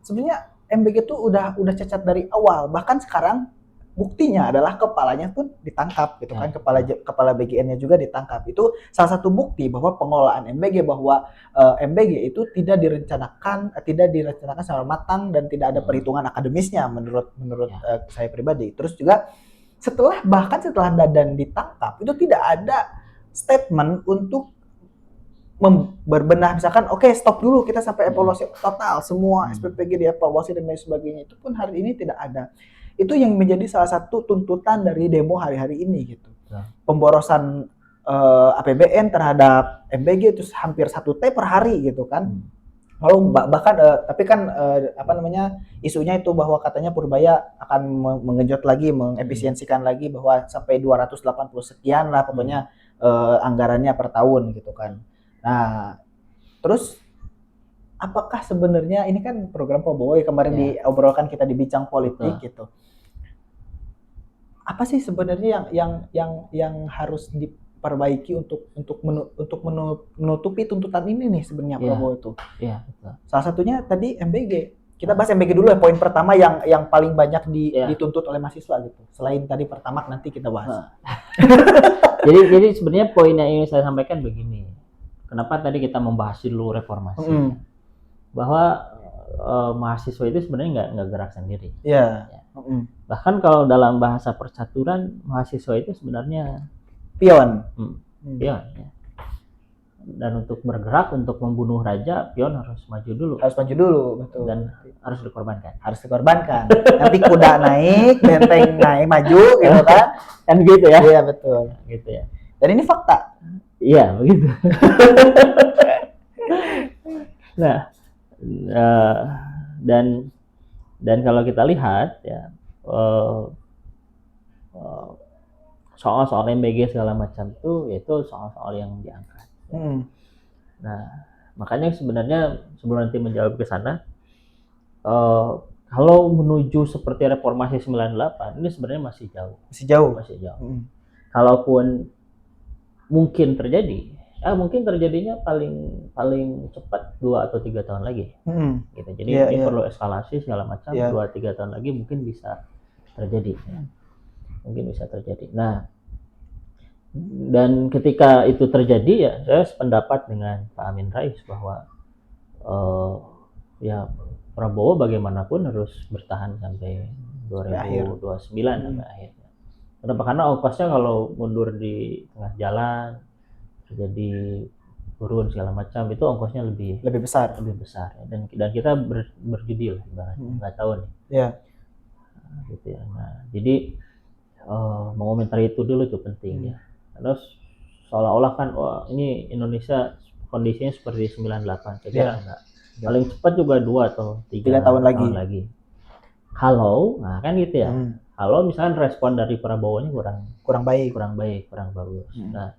Speaker 2: sebenarnya MBG itu udah cacat dari awal, bahkan sekarang buktinya adalah kepalanya pun ditangkap gitu kan, kepala BGN-nya juga ditangkap. Itu salah satu bukti bahwa pengelolaan MBG, bahwa MBG itu tidak direncanakan secara matang dan tidak ada perhitungan akademisnya menurut saya pribadi. Terus juga setelah Dadan ditangkap itu tidak ada statement untuk berbenah, misalkan oke, stop dulu, kita sampai evaluasi total semua SPPG dievaluasi dan lain sebagainya. Itu pun hari ini tidak ada. Itu yang menjadi salah satu tuntutan dari demo hari-hari ini gitu. Pemborosan APBN terhadap MBG itu hampir 1T per hari gitu kan. Lalu bahkan tapi kan isunya itu bahwa katanya Purbaya akan menggenjot lagi, mengefisiensikan lagi bahwa sampai 280 sekian lah pokoknya anggarannya per tahun gitu kan. Nah, terus apakah sebenarnya ini kan program Prabowo kemarin diobrolkan kita di Bincang Politik gitu. Apa sih sebenarnya yang harus diperbaiki untuk menutupi tuntutan ini nih sebenarnya Prabowo itu?
Speaker 1: Iya, betul.
Speaker 2: Salah satunya tadi MBG. Kita bahas MBG dulu ya, poin pertama yang paling banyak dituntut oleh mahasiswa gitu. Selain tadi Pertamax nanti kita bahas.
Speaker 1: Jadi sebenarnya poin yang ingin saya sampaikan begini. Kenapa tadi kita membahas dulu reformasi? Bahwa mahasiswa itu sebenarnya nggak gerak sendiri.
Speaker 2: Iya.
Speaker 1: Bahkan kalau dalam bahasa percaturan, mahasiswa itu sebenarnya
Speaker 2: pion.
Speaker 1: Pion. Ya. Dan untuk bergerak, untuk membunuh raja, pion harus maju dulu.
Speaker 2: Betul.
Speaker 1: Dan harus dikorbankan.
Speaker 2: Nanti kuda naik, benteng naik, maju, gitu kan?
Speaker 1: Kan gitu ya?
Speaker 2: Iya, betul.
Speaker 1: Gitu ya.
Speaker 2: Dan ini fakta.
Speaker 1: Iya, begitu. Nah, dan kalau kita lihat ya, soal-soal MBG segala macam itu soal-soal yang diangkat. Nah, makanya sebenarnya sebelum nanti menjawab ke sana, kalau menuju seperti reformasi 98 ini sebenarnya masih jauh. Kalaupun mungkin terjadinya paling cepat 2 atau 3 tahun lagi. Gitu. Jadi ini perlu eskalasi segala macam, 2-3 tahun lagi mungkin bisa terjadi. Mungkin bisa terjadi. Nah, dan ketika itu terjadi ya saya sependapat dengan Pak Amin Rais bahwa ya Prabowo bagaimanapun harus bertahan sampai 2029 sampai akhirnya. Kenapa? Karena ongkosnya kalau mundur di tengah jalan terjadi turun segala macam itu ongkosnya lebih besar ya. Dan kita berjudi lah ibaratnya, nggak tahu nih. Gitu ya. Nah, jadi mengomentari itu dulu itu penting ya. Terus seolah-olah kan ini Indonesia kondisinya seperti 98, saya kira enggak. Paling cepat juga 2 atau 3 tahun lagi. Kalau, nah kan gitu ya. Kalau misalkan respon dari Prabowo-nya kurang bagus. Nah,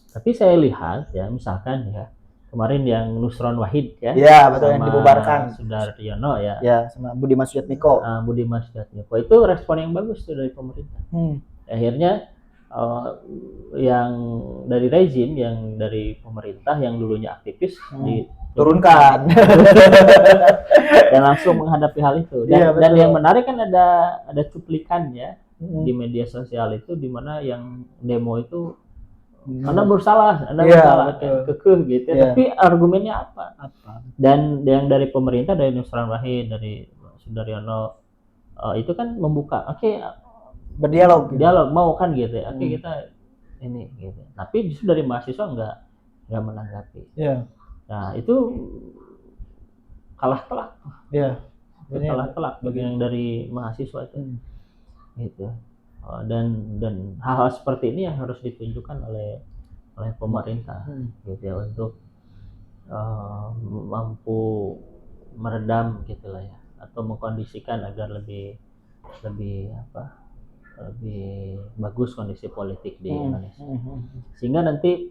Speaker 1: tapi saya lihat ya, misalkan ya kemarin yang Nusron Wahid ya,
Speaker 2: betul, yang dibubarkan
Speaker 1: Sudaryono ya,
Speaker 2: sama Budiman Sujatmiko.
Speaker 1: Itu respon yang bagus tuh dari pemerintah. Akhirnya yang dari rezim, yang dari pemerintah yang dulunya aktivis
Speaker 2: diturunkan
Speaker 1: dan langsung menghadapi hal itu. Dan yang menarik kan ada cuplikan ya di media sosial itu di mana yang demo itu Anda bersalah, kekeh gitu. Tapi argumennya apa? Dan yang dari pemerintah, dari Nusron Wahid, dari Sudaryono itu kan membuka, berdialog mau kan gitu ya. Kita ini gitu. Tapi justru dari mahasiswa nggak menanggapi. Nah, itu kalah telak. Kalah telak bagi yang dari mahasiswa itu. Gitu. Dan hal-hal seperti ini yang harus ditunjukkan oleh pemerintah gitu ya, untuk mampu meredam gitulah ya, atau mengkondisikan agar lebih bagus kondisi politik di Indonesia. Sehingga nanti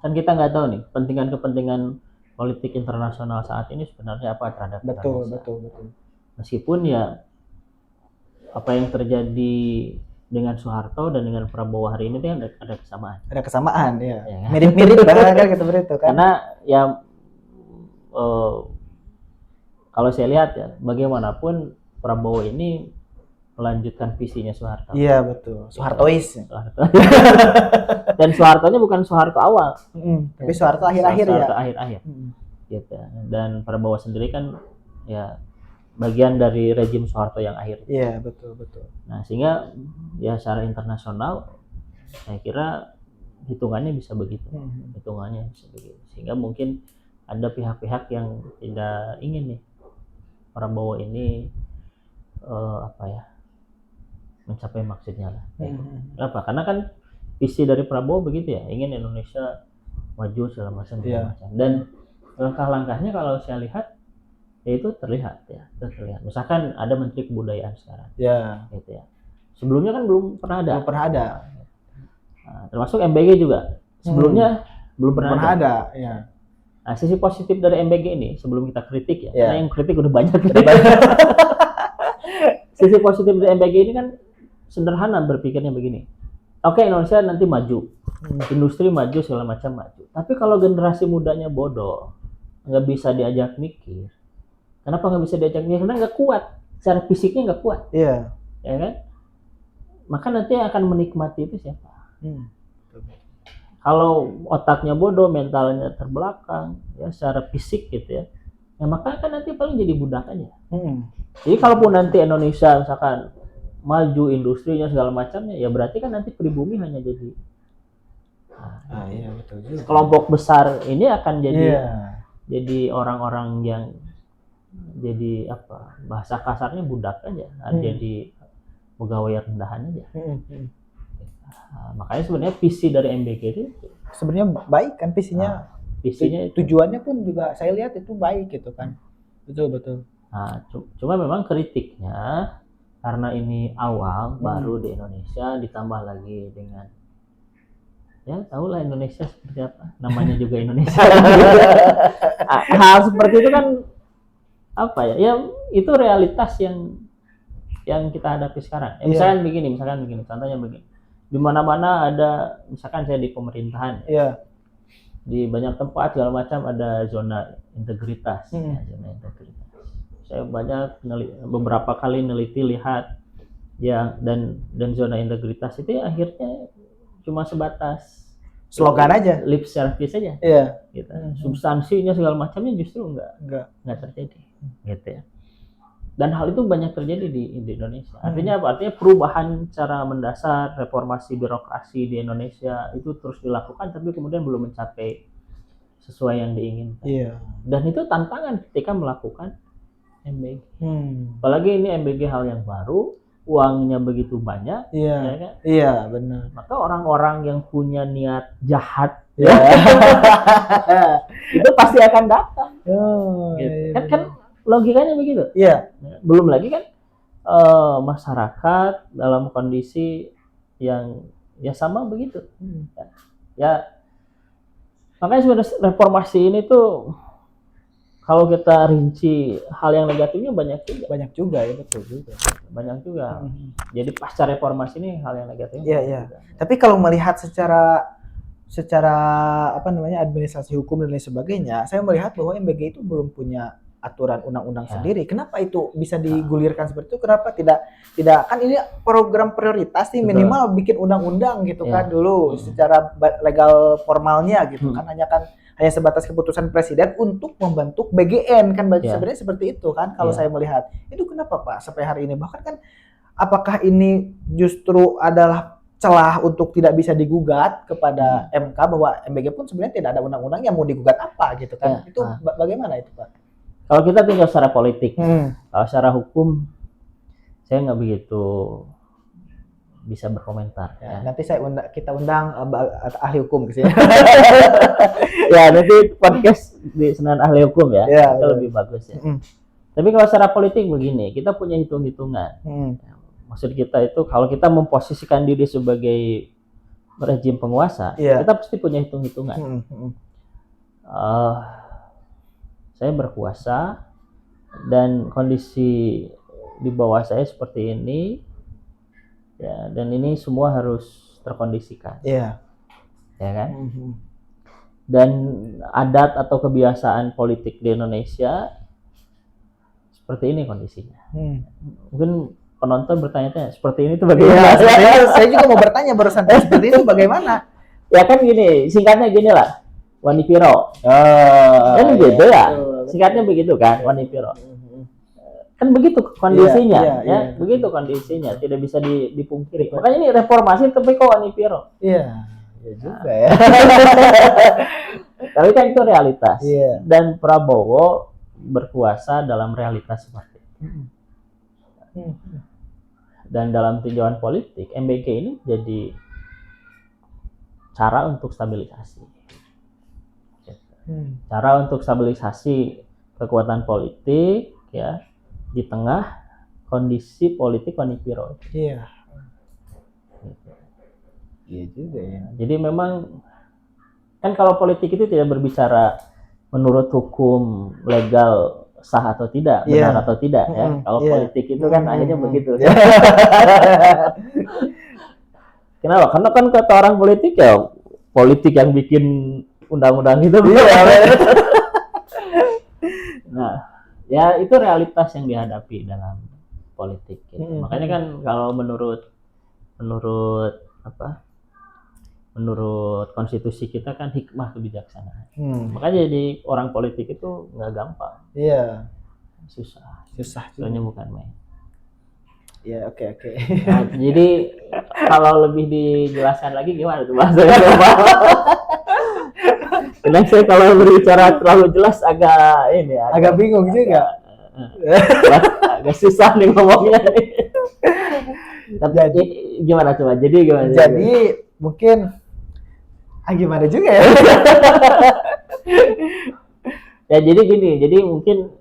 Speaker 1: kan kita nggak tahu nih kepentingan politik internasional saat ini sebenarnya apa terhadap Indonesia. Betul. Meskipun ya apa yang terjadi dengan Soeharto dan dengan Prabowo hari ini kan ada kesamaan.
Speaker 2: Ada kesamaan ya. Mirip-mirip banget kan gitu kan.
Speaker 1: Karena ya kalau saya lihat ya, bagaimanapun Prabowo ini melanjutkan visinya Soeharto.
Speaker 2: Iya betul. Soehartois.
Speaker 1: Soeharto. Dan Soehartonya bukan Soeharto awal,
Speaker 2: Tapi Soeharto akhir-akhir ya.
Speaker 1: Soeharto akhir-akhir. Gitu. Dan Prabowo sendiri kan ya bagian dari rejim Soeharto yang akhir.
Speaker 2: Iya betul.
Speaker 1: Nah sehingga ya secara internasional saya kira hitungannya bisa begitu, sehingga mungkin ada pihak-pihak yang tidak ingin nih Prabowo ini mencapai maksudnya lah. Kenapa? Karena kan visi dari Prabowo begitu ya, ingin Indonesia maju segala macam. Dan langkah-langkahnya kalau saya lihat ya itu terlihat. Misalkan ada Menteri Kebudayaan sekarang. Gitu ya. Sebelumnya kan belum pernah ada. Nah, termasuk MBG juga. Sebelumnya belum pernah ada.
Speaker 2: Ya.
Speaker 1: Nah, sisi positif dari MBG ini sebelum kita kritik ya, karena yang kritik udah banyak. Sisi positif dari MBG ini kan sederhana berpikirnya begini. Oke, Indonesia nanti maju, industri maju segala macam maju. Tapi kalau generasi mudanya bodoh, nggak bisa diajak mikir. Kenapa nggak bisa diajak mikir? Karena nggak kuat, secara fisiknya nggak kuat.
Speaker 2: Iya.
Speaker 1: Ya kan? Maka nanti yang akan menikmati itu siapa? Kalau otaknya bodoh, mentalnya terbelakang, ya secara fisik gitu ya, maka kan nanti paling jadi budak aja. Jadi kalaupun nanti Indonesia misalkan maju industrinya segala macamnya, ya berarti kan nanti pribumi hanya jadi
Speaker 2: betul juga.
Speaker 1: Kelompok besar ini akan jadi orang-orang yang jadi bahasa kasarnya budak aja, jadi pegawai rendahan aja. Makanya sebenarnya visi dari MBG itu
Speaker 2: sebenarnya baik kan visinya.
Speaker 1: Visinya
Speaker 2: tujuannya pun juga saya lihat itu baik gitu kan. Betul.
Speaker 1: Nah, cuma memang kritiknya karena ini awal baru di Indonesia, ditambah lagi dengan ya tahulah Indonesia seperti apa, namanya juga Indonesia. Hal seperti itu kan ya itu realitas yang kita hadapi sekarang. Misalkan begini, contohnya begini. Di mana-mana ada, misalkan saya di pemerintahan, di banyak tempat segala macam ada zona integritas. Zona integritas. Saya beberapa kali neliti lihat dan zona integritas itu akhirnya cuma sebatas
Speaker 2: slogan aja,
Speaker 1: lip service aja. Gitu. Substansinya segala macamnya justru enggak terjadi. Gitu ya. Dan hal itu banyak terjadi di Indonesia. Artinya apa? Artinya perubahan cara mendasar, reformasi birokrasi di Indonesia itu terus dilakukan, tapi kemudian belum mencapai sesuai yang diinginkan. Dan itu tantangan ketika melakukan MBG. Apalagi ini MBG hal yang baru, uangnya begitu banyak. Ya kan?
Speaker 2: Iya, benar.
Speaker 1: Maka orang-orang yang punya niat jahat, itu pasti akan datang. Gitu. Kan logikanya begitu. Belum lagi kan masyarakat dalam kondisi yang ya sama begitu. Ya makanya sebenarnya reformasi ini tuh kalau kita rinci hal yang negatifnya banyak juga ya, betul juga. Banyak juga. Jadi pasca reformasi ini hal yang negatifnya.
Speaker 2: Tapi kalau melihat secara administrasi hukum dan lain sebagainya, saya melihat bahwa MBG itu belum punya aturan undang-undang sendiri. Kenapa itu bisa digulirkan seperti itu? Kenapa tidak kan ini program prioritas nih, minimal bikin undang-undang gitu kan dulu secara legal formalnya gitu kan, hanya sebatas keputusan presiden untuk membentuk BGN kan, sebenarnya seperti itu kan kalau saya melihat. Itu kenapa Pak sampai hari ini? Bahkan kan apakah ini justru adalah celah untuk tidak bisa digugat kepada MK bahwa MBG pun sebenarnya tidak ada undang-undang yang mau digugat apa gitu kan. Itu bagaimana itu Pak?
Speaker 1: Kalau kita tinggal secara politik, kalau secara hukum saya nggak begitu bisa berkomentar.
Speaker 2: Nanti kita undang ahli hukum ke sini.
Speaker 1: Ya nanti podcast di Senan ahli hukum itu lebih bagus ya. Tapi kalau secara politik begini, kita punya hitung-hitungan. Maksud kita itu kalau kita memposisikan diri sebagai rejim penguasa, kita pasti punya hitung-hitungan. Saya berkuasa dan kondisi di bawah saya seperti ini, ya, dan ini semua harus terkondisikan, ya kan? Dan adat atau kebiasaan politik di Indonesia seperti ini kondisinya. Mungkin penonton bertanya-tanya seperti ini tuh
Speaker 2: Iya,
Speaker 1: bagaimana?
Speaker 2: seperti itu. Saya juga mau bertanya barusan seperti itu bagaimana?
Speaker 1: Ya kan gini, singkatnya gini lah, Wanipiro. Kan gitu ya, singkatnya begitu kan, Wanipiro. Kan begitu kondisinya,
Speaker 2: Iya.
Speaker 1: begitu kondisinya, tidak bisa dipungkiri. Makanya ini reformasi tapi kok Wanipiro.
Speaker 2: Iya juga ya.
Speaker 1: Tapi kan itu realitas.
Speaker 2: Iya.
Speaker 1: Dan Prabowo berkuasa dalam realitas seperti itu. Dan dalam tinjauan politik, MBK ini jadi cara untuk stabilisasi. Cara untuk stabilisasi kekuatan politik ya di tengah kondisi politik Wanipiro.
Speaker 2: Iya. Iya juga ya.
Speaker 1: Jadi memang kan kalau politik itu tidak berbicara menurut hukum legal sah atau tidak, benar atau tidak ya. Kalau politik itu kan akhirnya begitu. Kenapa? Karena kan kata orang politik ya politik yang bikin undang-undang itu. Nah, ya itu realitas yang dihadapi dalam politik. Gitu. Makanya kan kalau menurut konstitusi kita kan hikmah kebijaksanaan. Makanya jadi orang politik itu nggak gampang.
Speaker 2: Iya.
Speaker 1: Susah.
Speaker 2: Soalnya
Speaker 1: bukan main.
Speaker 2: Ya oke.
Speaker 1: Nah, jadi kalau lebih dijelaskan lagi gimana tuh bahasanya? Karena saya kalau berbicara terlalu jelas agak
Speaker 2: bingung juga.
Speaker 1: Agak susah nih ngomongnya nih. Tapi gimana coba? Jadi gimana?
Speaker 2: Jadi mungkin gimana juga ya?
Speaker 1: Ya jadi gini, jadi mungkin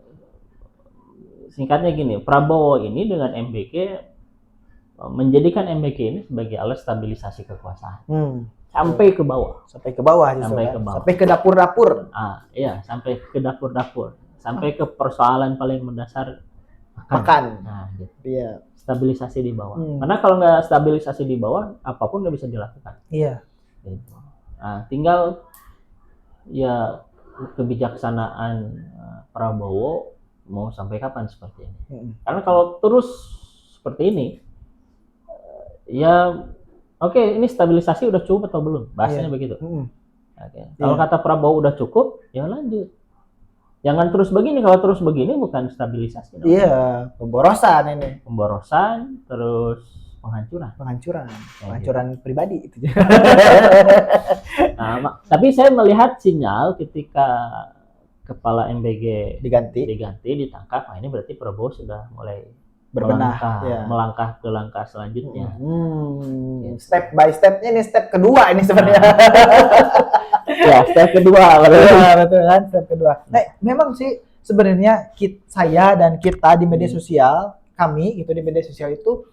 Speaker 1: singkatnya gini, Prabowo ini dengan MBK menjadikan MBK ini sebagai alat stabilisasi kekuasaan. Sampai ke bawah.
Speaker 2: Sampai ke bawah. Sampai ke dapur-dapur.
Speaker 1: Iya, sampai ke dapur-dapur. Sampai ke persoalan paling mendasar
Speaker 2: makan.
Speaker 1: Nah, gitu.
Speaker 2: Iya.
Speaker 1: Stabilisasi di bawah. Karena kalau nggak stabilisasi di bawah, apapun nggak bisa dilakukan.
Speaker 2: Iya.
Speaker 1: Gitu. Nah, tinggal ya kebijaksanaan Prabowo mau sampai kapan seperti ini. Karena kalau terus seperti ini, ya oke, ini stabilisasi udah cukup atau belum? Bahasanya begitu. Kalau kata Prabowo udah cukup, ya lanjut. Jangan terus begini. Kalau terus begini bukan stabilisasi.
Speaker 2: Iya, pemborosan ini.
Speaker 1: Pemborosan, terus
Speaker 2: penghancuran pribadi itu.
Speaker 1: Nah, tapi saya melihat sinyal ketika kepala MBG diganti ditangkap, ini berarti Prabowo sudah mulai
Speaker 2: berbenah,
Speaker 1: melangkah ke langkah selanjutnya.
Speaker 2: Step by stepnya ini step kedua ini sebenarnya.
Speaker 1: Ya, step kedua.
Speaker 2: Betul kan, step kedua. Nah, memang sih sebenarnya saya dan kita di media sosial, kami gitu di media sosial itu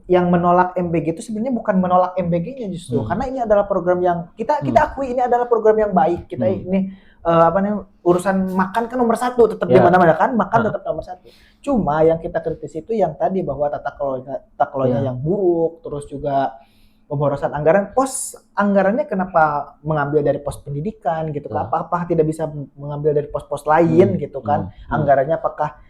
Speaker 2: yang menolak MBG itu sebenarnya bukan menolak MBG-nya justru, karena ini adalah program yang kita akui ini adalah program yang baik. Kita ini urusan makan kan nomor satu tetap di mana-mana kan, makan tetap nomor satu. Cuma yang kita kritis itu yang tadi bahwa tata kelolanya yang buruk, terus juga pemborosan anggaran, pos anggarannya kenapa mengambil dari pos pendidikan gitu kan? Apakah tidak bisa mengambil dari pos-pos lain gitu kan? Anggarannya apakah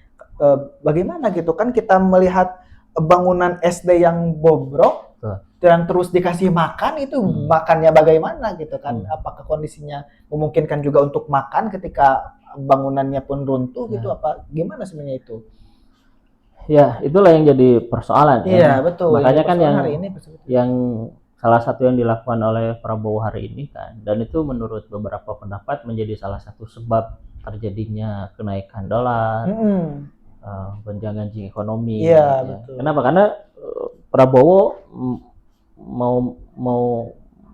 Speaker 2: bagaimana gitu kan? Kita melihat bangunan SD yang bobrok dan terus dikasih makan itu makannya bagaimana gitu kan? Apakah kondisinya memungkinkan juga untuk makan ketika bangunannya pun runtuh gitu? Apa gimana sebenarnya itu?
Speaker 1: Ya, itulah yang jadi persoalan.
Speaker 2: Iya, betul.
Speaker 1: Makanya kan yang salah satu yang dilakukan oleh Prabowo hari ini kan, dan itu menurut beberapa pendapat menjadi salah satu sebab terjadinya kenaikan dolar, gonjang ekonomi.
Speaker 2: Iya, betul.
Speaker 1: Kenapa? Karena Prabowo mau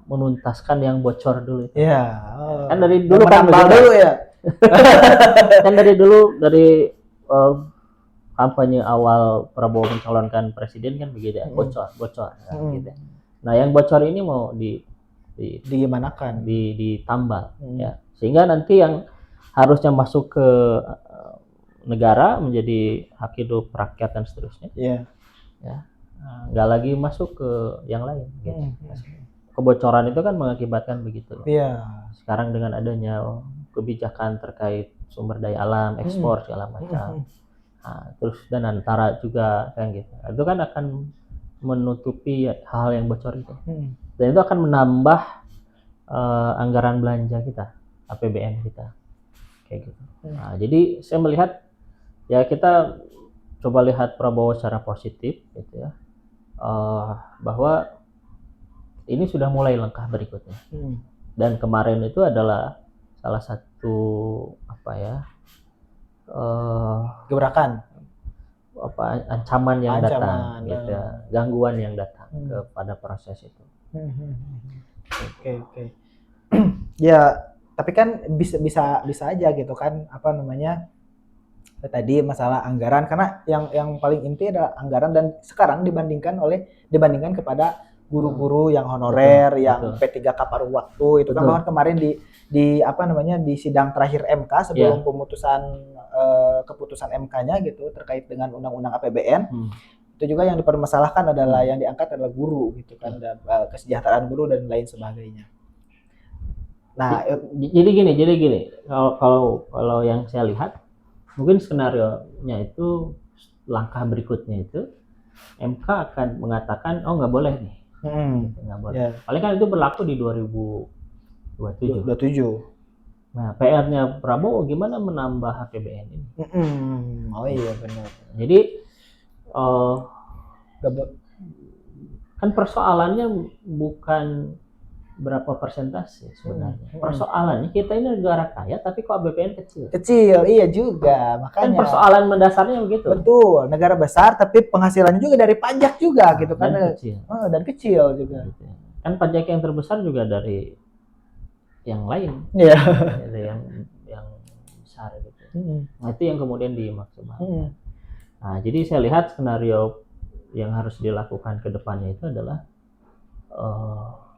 Speaker 1: menuntaskan yang bocor dulu.
Speaker 2: Iya.
Speaker 1: Kan dari dulu kan
Speaker 2: dulu ya.
Speaker 1: Kan dari dulu dari kampanye awal Prabowo mencalonkan presiden kan begitu ya, bocor gitu. Nah, yang bocor ini mau
Speaker 2: digimanakan,
Speaker 1: ditambal ya. Sehingga nanti yang harusnya masuk ke negara menjadi hak hidup rakyat dan seterusnya.
Speaker 2: Iya.
Speaker 1: Ya. Nggak lagi masuk ke yang lain gitu. Kebocoran itu kan mengakibatkan begitu.
Speaker 2: Iya.
Speaker 1: Sekarang dengan adanya kebijakan terkait sumber daya alam, ekspor segala macam. terus dan antara juga kan gitu. Itu kan akan menutupi hal yang bocor itu. Dan itu akan menambah anggaran belanja kita, APBN kita. Kayak gitu. Nah, jadi saya melihat ya kita coba lihat Prabowo secara positif gitu ya. Bahwa ini sudah mulai langkah berikutnya. Dan kemarin itu adalah salah satu
Speaker 2: gebrakan
Speaker 1: ancaman yang datang gitu ya, gangguan yang datang kepada proses itu.
Speaker 2: Oke. Ya, tapi kan bisa aja gitu kan, tadi masalah anggaran, karena yang paling inti adalah anggaran, dan sekarang dibandingkan kepada guru-guru yang honorer, yang P3K paruh waktu itu kan, bahkan kemarin di sidang terakhir MK sebelum keputusan MK-nya gitu terkait dengan undang-undang APBN, itu juga yang dipermasalahkan adalah yang diangkat adalah guru gitu kan, dan kesejahteraan guru dan lain sebagainya. Nah,
Speaker 1: jadi gini, kalau yang saya lihat mungkin skenarionya itu langkah berikutnya itu MK akan mengatakan nggak boleh nih, nggak boleh. Paling kan itu berlaku di 2027. Nah, PR-nya Prabowo gimana menambah APBN ini?
Speaker 2: Oh iya benar.
Speaker 1: Jadi kan persoalannya bukan berapa persentase sebenarnya. Persoalannya kita ini negara kaya tapi kok APBN kecil.
Speaker 2: Kecil, iya juga. Makanya
Speaker 1: kan persoalan mendasarnya begitu.
Speaker 2: Betul, negara besar tapi penghasilannya juga dari pajak juga gitu kan. Dan kecil juga.
Speaker 1: Gitu. Kan pajak yang terbesar juga dari yang lain, dari yang besar gitu. Nah, itu yang kemudian dimaksimalkan. Nah, jadi saya lihat skenario yang harus dilakukan ke depannya itu adalah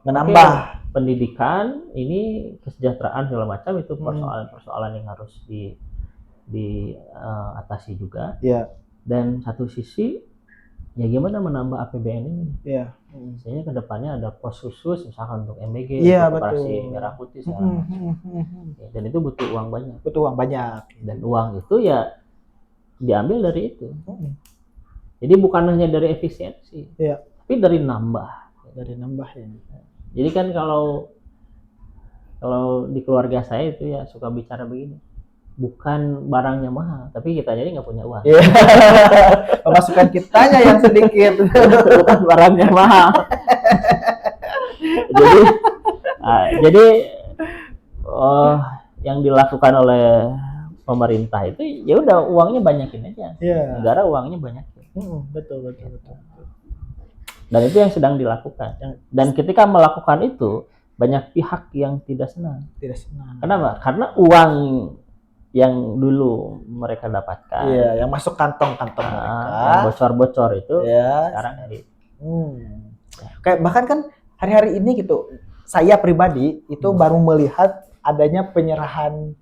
Speaker 2: menambah
Speaker 1: pendidikan, ini kesejahteraan segala macam, itu persoalan yang harus diatasi juga. Dan satu sisi ya gimana menambah APBN ini. Misalnya ke depannya ada pos khusus misalkan untuk MBG, operasi merah putih segala macam. Dan itu butuh uang banyak. Dan uang itu ya diambil dari itu. Jadi bukan hanya dari efisiensi, tapi dari nambah ya. Jadi kan kalau di keluarga saya itu ya suka bicara begini, bukan barangnya mahal, tapi kita jadi nggak punya uang.
Speaker 2: Pemasukan kitanya yang sedikit,
Speaker 1: bukan barangnya mahal. jadi yang dilakukan oleh pemerintah itu ya udah uangnya banyakin aja. Negara uangnya banyakin.
Speaker 2: Betul.
Speaker 1: Dan itu yang sedang dilakukan. Dan ketika melakukan itu banyak pihak yang tidak senang. Kenapa? Karena uang yang dulu mereka dapatkan,
Speaker 2: yang masuk kantong-kantong mereka,
Speaker 1: yang bocor-bocor itu sekarang
Speaker 2: kayak bahkan kan hari-hari ini gitu, saya pribadi itu baru melihat adanya penyerahan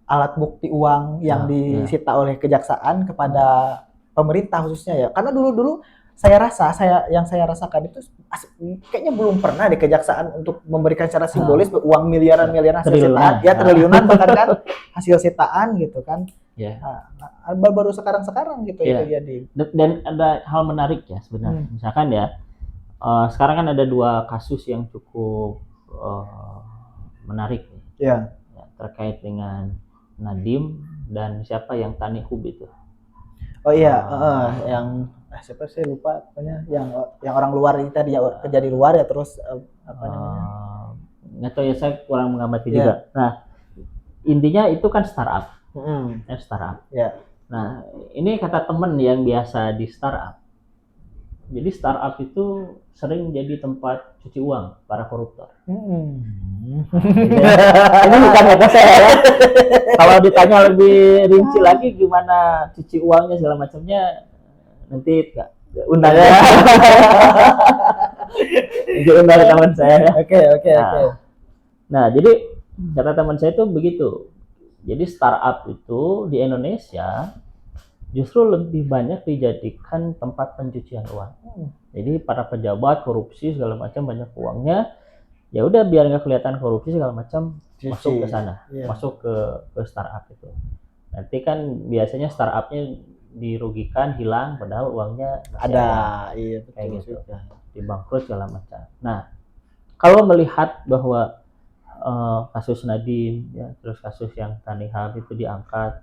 Speaker 2: alat bukti uang yang disita oleh kejaksaan kepada pemerintah khususnya ya, karena dulu saya rasakan itu kayaknya belum pernah di kejaksaan untuk memberikan secara simbolis uang miliaran hasil sitaan, triliunan bahkan kan hasil sitaan gitu kan. Baru sekarang gitu itu jadi.
Speaker 1: Dan ada hal menarik ya sebenarnya. Misalkan ya, sekarang kan ada 2 kasus yang cukup menarik nih. Terkait dengan Nadiem dan siapa yang Tani Hub itu.
Speaker 2: Yang siapa saya lupa pokoknya, yang orang luar itu tadi kerja di luar ya, terus
Speaker 1: nggak tahu ya, saya kurang mengamati juga. Nah, intinya itu kan startup. Startup. Nah, ini kata temen yang biasa di startup. Jadi startup itu sering jadi tempat cuci uang para koruptor. Ini bukan kata saya ya. Kalau ditanya lebih rinci lagi gimana cuci uangnya segala macamnya, nanti undang ya. Undang teman saya ya.
Speaker 2: Oke.
Speaker 1: Nah, jadi kata teman saya itu begitu. Jadi startup itu di Indonesia justru lebih banyak dijadikan tempat pencucian uang. Jadi para pejabat korupsi segala macam banyak uangnya, ya udah biar nggak kelihatan korupsi segala macam, masuk ke sana, masuk ke startup itu. Nanti kan biasanya startupnya dirugikan, hilang, padahal uangnya masih
Speaker 2: Ada, iya
Speaker 1: kayak
Speaker 2: betul
Speaker 1: gitu,
Speaker 2: juga.
Speaker 1: dibangkrut segala macam. Nah, kalau melihat bahwa kasus Nadiem, ya, terus kasus yang Tanihub itu diangkat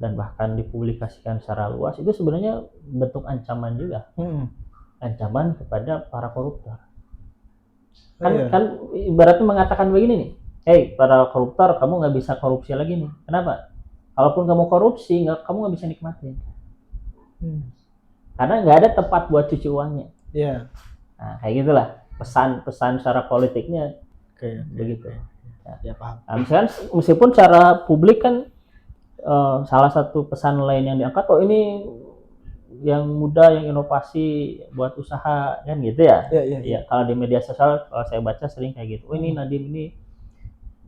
Speaker 1: dan bahkan dipublikasikan secara luas, itu sebenarnya bentuk ancaman juga, ancaman kepada para koruptor. Kan ibaratnya mengatakan begini nih, hey para koruptor, kamu nggak bisa korupsi lagi nih. Kenapa? Kalaupun kamu korupsi, kamu nggak bisa nikmatin. Karena nggak ada tempat buat cuci uangnya.
Speaker 2: Iya.
Speaker 1: Nah, kayak gitulah pesan-pesan secara politiknya begitu.
Speaker 2: Ya paham.
Speaker 1: Nah, misalkan meskipun secara publik kan salah satu pesan lain yang diangkat, oh ini yang muda, yang inovasi buat usaha kan gitu ya.
Speaker 2: Iya.
Speaker 1: Kalau di media sosial kalau saya baca sering kayak gitu. Oh ini Nadiem ini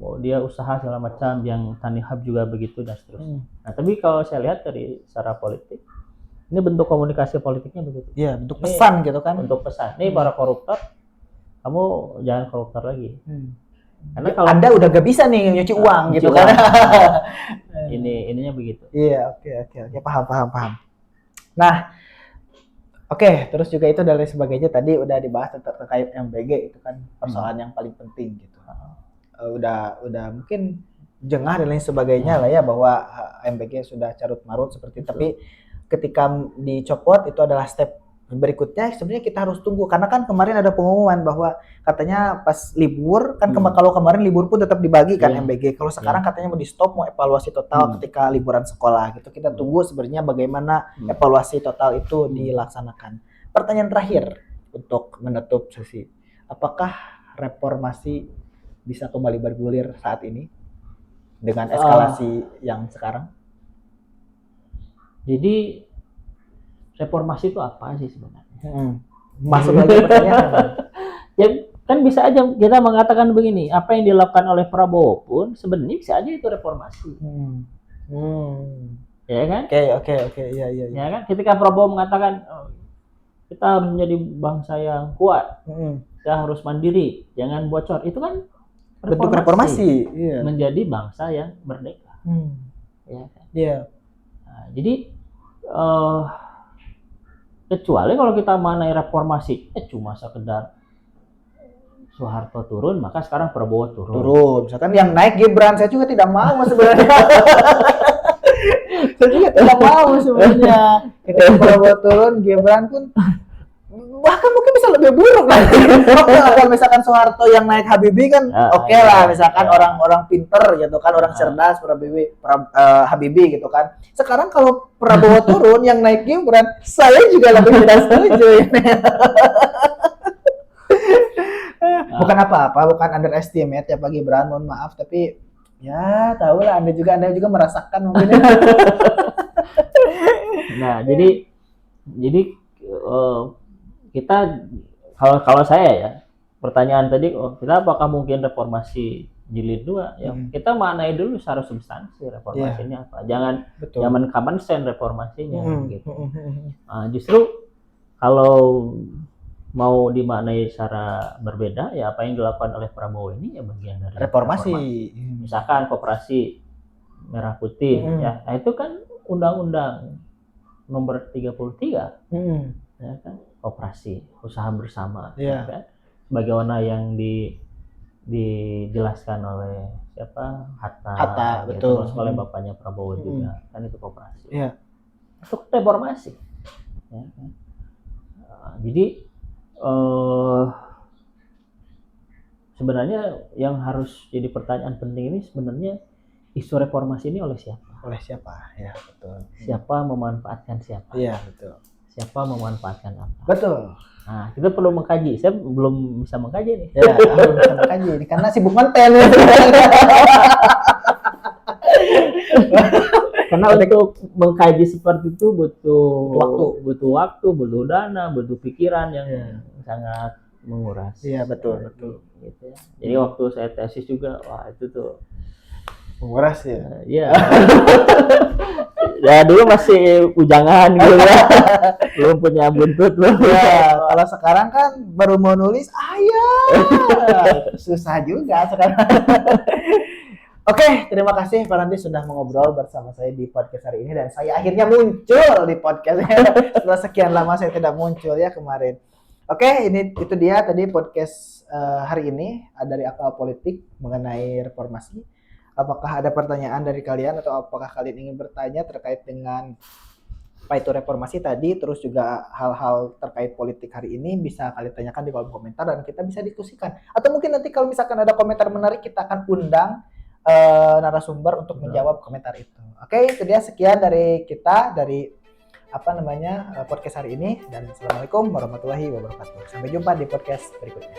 Speaker 1: mau dia usaha segala macam, yang Tanihub juga begitu dan seterusnya. Nah, tapi kalau saya lihat dari secara politik, ini bentuk komunikasi politiknya begitu.
Speaker 2: Iya, bentuk pesan gitu kan.
Speaker 1: Untuk pesan. Nih para koruptor, kamu jangan koruptor lagi.
Speaker 2: Karena kalau Anda udah gak bisa nih nyuci uang gitu kan.
Speaker 1: Ininya begitu.
Speaker 2: Iya, oke. Paham. Nah, oke, terus juga itu dari sebagainya tadi udah dibahas terkait MBG, itu kan persoalan yang paling penting gitu. Udah mungkin jengah dan lain sebagainya lah ya, bahwa MBG sudah carut marut seperti itu. Tapi ketika dicopot itu adalah step berikutnya, sebenarnya kita harus tunggu, karena kan kemarin ada pengumuman bahwa katanya pas libur kan, kalau kemarin libur pun tetap dibagi kan MBG. Kalau sekarang katanya mau di stop, mau evaluasi total ketika liburan sekolah gitu. Kita tunggu sebenarnya bagaimana evaluasi total itu dilaksanakan. Pertanyaan terakhir untuk menutup sesi, apakah reformasi bisa kembali bergulir saat ini dengan eskalasi yang sekarang?
Speaker 1: Jadi reformasi itu apa sih sebenarnya?
Speaker 2: Masuk lagi pertanyaan.
Speaker 1: Ya kan bisa aja kita mengatakan begini, apa yang dilakukan oleh Prabowo pun sebenarnya bisa aja itu reformasi. Ya kan?
Speaker 2: Oke. Iya.
Speaker 1: Ya kan? Ketika Prabowo mengatakan kita harus menjadi bangsa yang kuat, kita harus mandiri, jangan bocor, itu kan
Speaker 2: bentuk reformasi.
Speaker 1: Menjadi bangsa yang merdeka. Ya kan?
Speaker 2: Iya.
Speaker 1: Nah, jadi kecuali kalau kita maknai reformasi cuma sekedar Soeharto turun, maka sekarang Prabowo turun.
Speaker 2: Misalkan yang naik Gibran, saya juga tidak mau sebenarnya. Saya juga tidak mau sebenarnya. Ketika Prabowo turun, Gibran pun bahkan mungkin bisa lebih buruk lagi. Kalau misalkan Soeharto yang naik Habibie kan oke lah, misalkan orang-orang pinter gitu kan, orang cerdas, Habibie gitu kan. Sekarang kalau Prabowo turun yang naik Gibran, saya juga lebih tidak setuju. Bukan apa-apa, bukan underestimate ya Pak Gibran, mohon maaf, tapi ya tahu lah Anda juga merasakan mungkin.
Speaker 1: Nah, jadi kita kalau saya ya, pertanyaan tadi, kita apakah mungkin reformasi jilid 2 ya, kita maknai dulu secara substansi reformasinya apa. Jangan zaman common sense reformasinya gitu. Nah, justru kalau mau dimaknai secara berbeda ya, apa yang dilakukan oleh Prabowo ini ya bagian dari reformasi. Misalkan koperasi merah putih ya, nah itu kan undang-undang nomor 33 ya kan, koperasi usaha bersama ya kan, bagaimana yang dijelaskan oleh siapa, Hatta betul, terus oleh bapaknya Prabowo juga kan, itu koperasi. Itu reformasi ya kan. Jadi sebenarnya yang harus jadi pertanyaan penting ini sebenarnya, isu reformasi ini oleh siapa?
Speaker 2: Oleh siapa? Ya, betul.
Speaker 1: Siapa memanfaatkan siapa?
Speaker 2: Iya, betul.
Speaker 1: Siapa memanfaatkan apa?
Speaker 2: Betul.
Speaker 1: Nah, kita perlu mengkaji. Saya belum bisa mengkaji nih.
Speaker 2: Ya, belum bisa mengkaji ini karena sibuk konten.
Speaker 1: Karena untuk mengkaji seperti itu butuh waktu, butuh dana, butuh pikiran yang sangat menguras.
Speaker 2: Iya, betul.
Speaker 1: Gitu ya. Jadi waktu saya tesis juga, wah itu tuh
Speaker 2: menguras ya.
Speaker 1: Iya. Ya dulu masih ujangan gitu ya. Belum punya buntut belum.
Speaker 2: Ya, kalau sekarang kan baru mau nulis, susah juga sekarang. Oke, terima kasih Pak Randi sudah mengobrol bersama saya di podcast hari ini dan saya akhirnya muncul di podcastnya setelah sekian lama saya tidak muncul ya kemarin. Oke, itu dia tadi podcast hari ini dari Akal Politik mengenai reformasi. Apakah ada pertanyaan dari kalian atau apakah kalian ingin bertanya terkait dengan apa itu reformasi tadi, terus juga hal-hal terkait politik hari ini bisa kalian tanyakan di kolom komentar dan kita bisa diskusikan. Atau mungkin nanti kalau misalkan ada komentar menarik kita akan undang narasumber untuk menjawab komentar itu. Oke, itu dia sekian dari kita dari podcast hari ini dan assalamualaikum warahmatullahi wabarakatuh. Sampai jumpa di podcast berikutnya.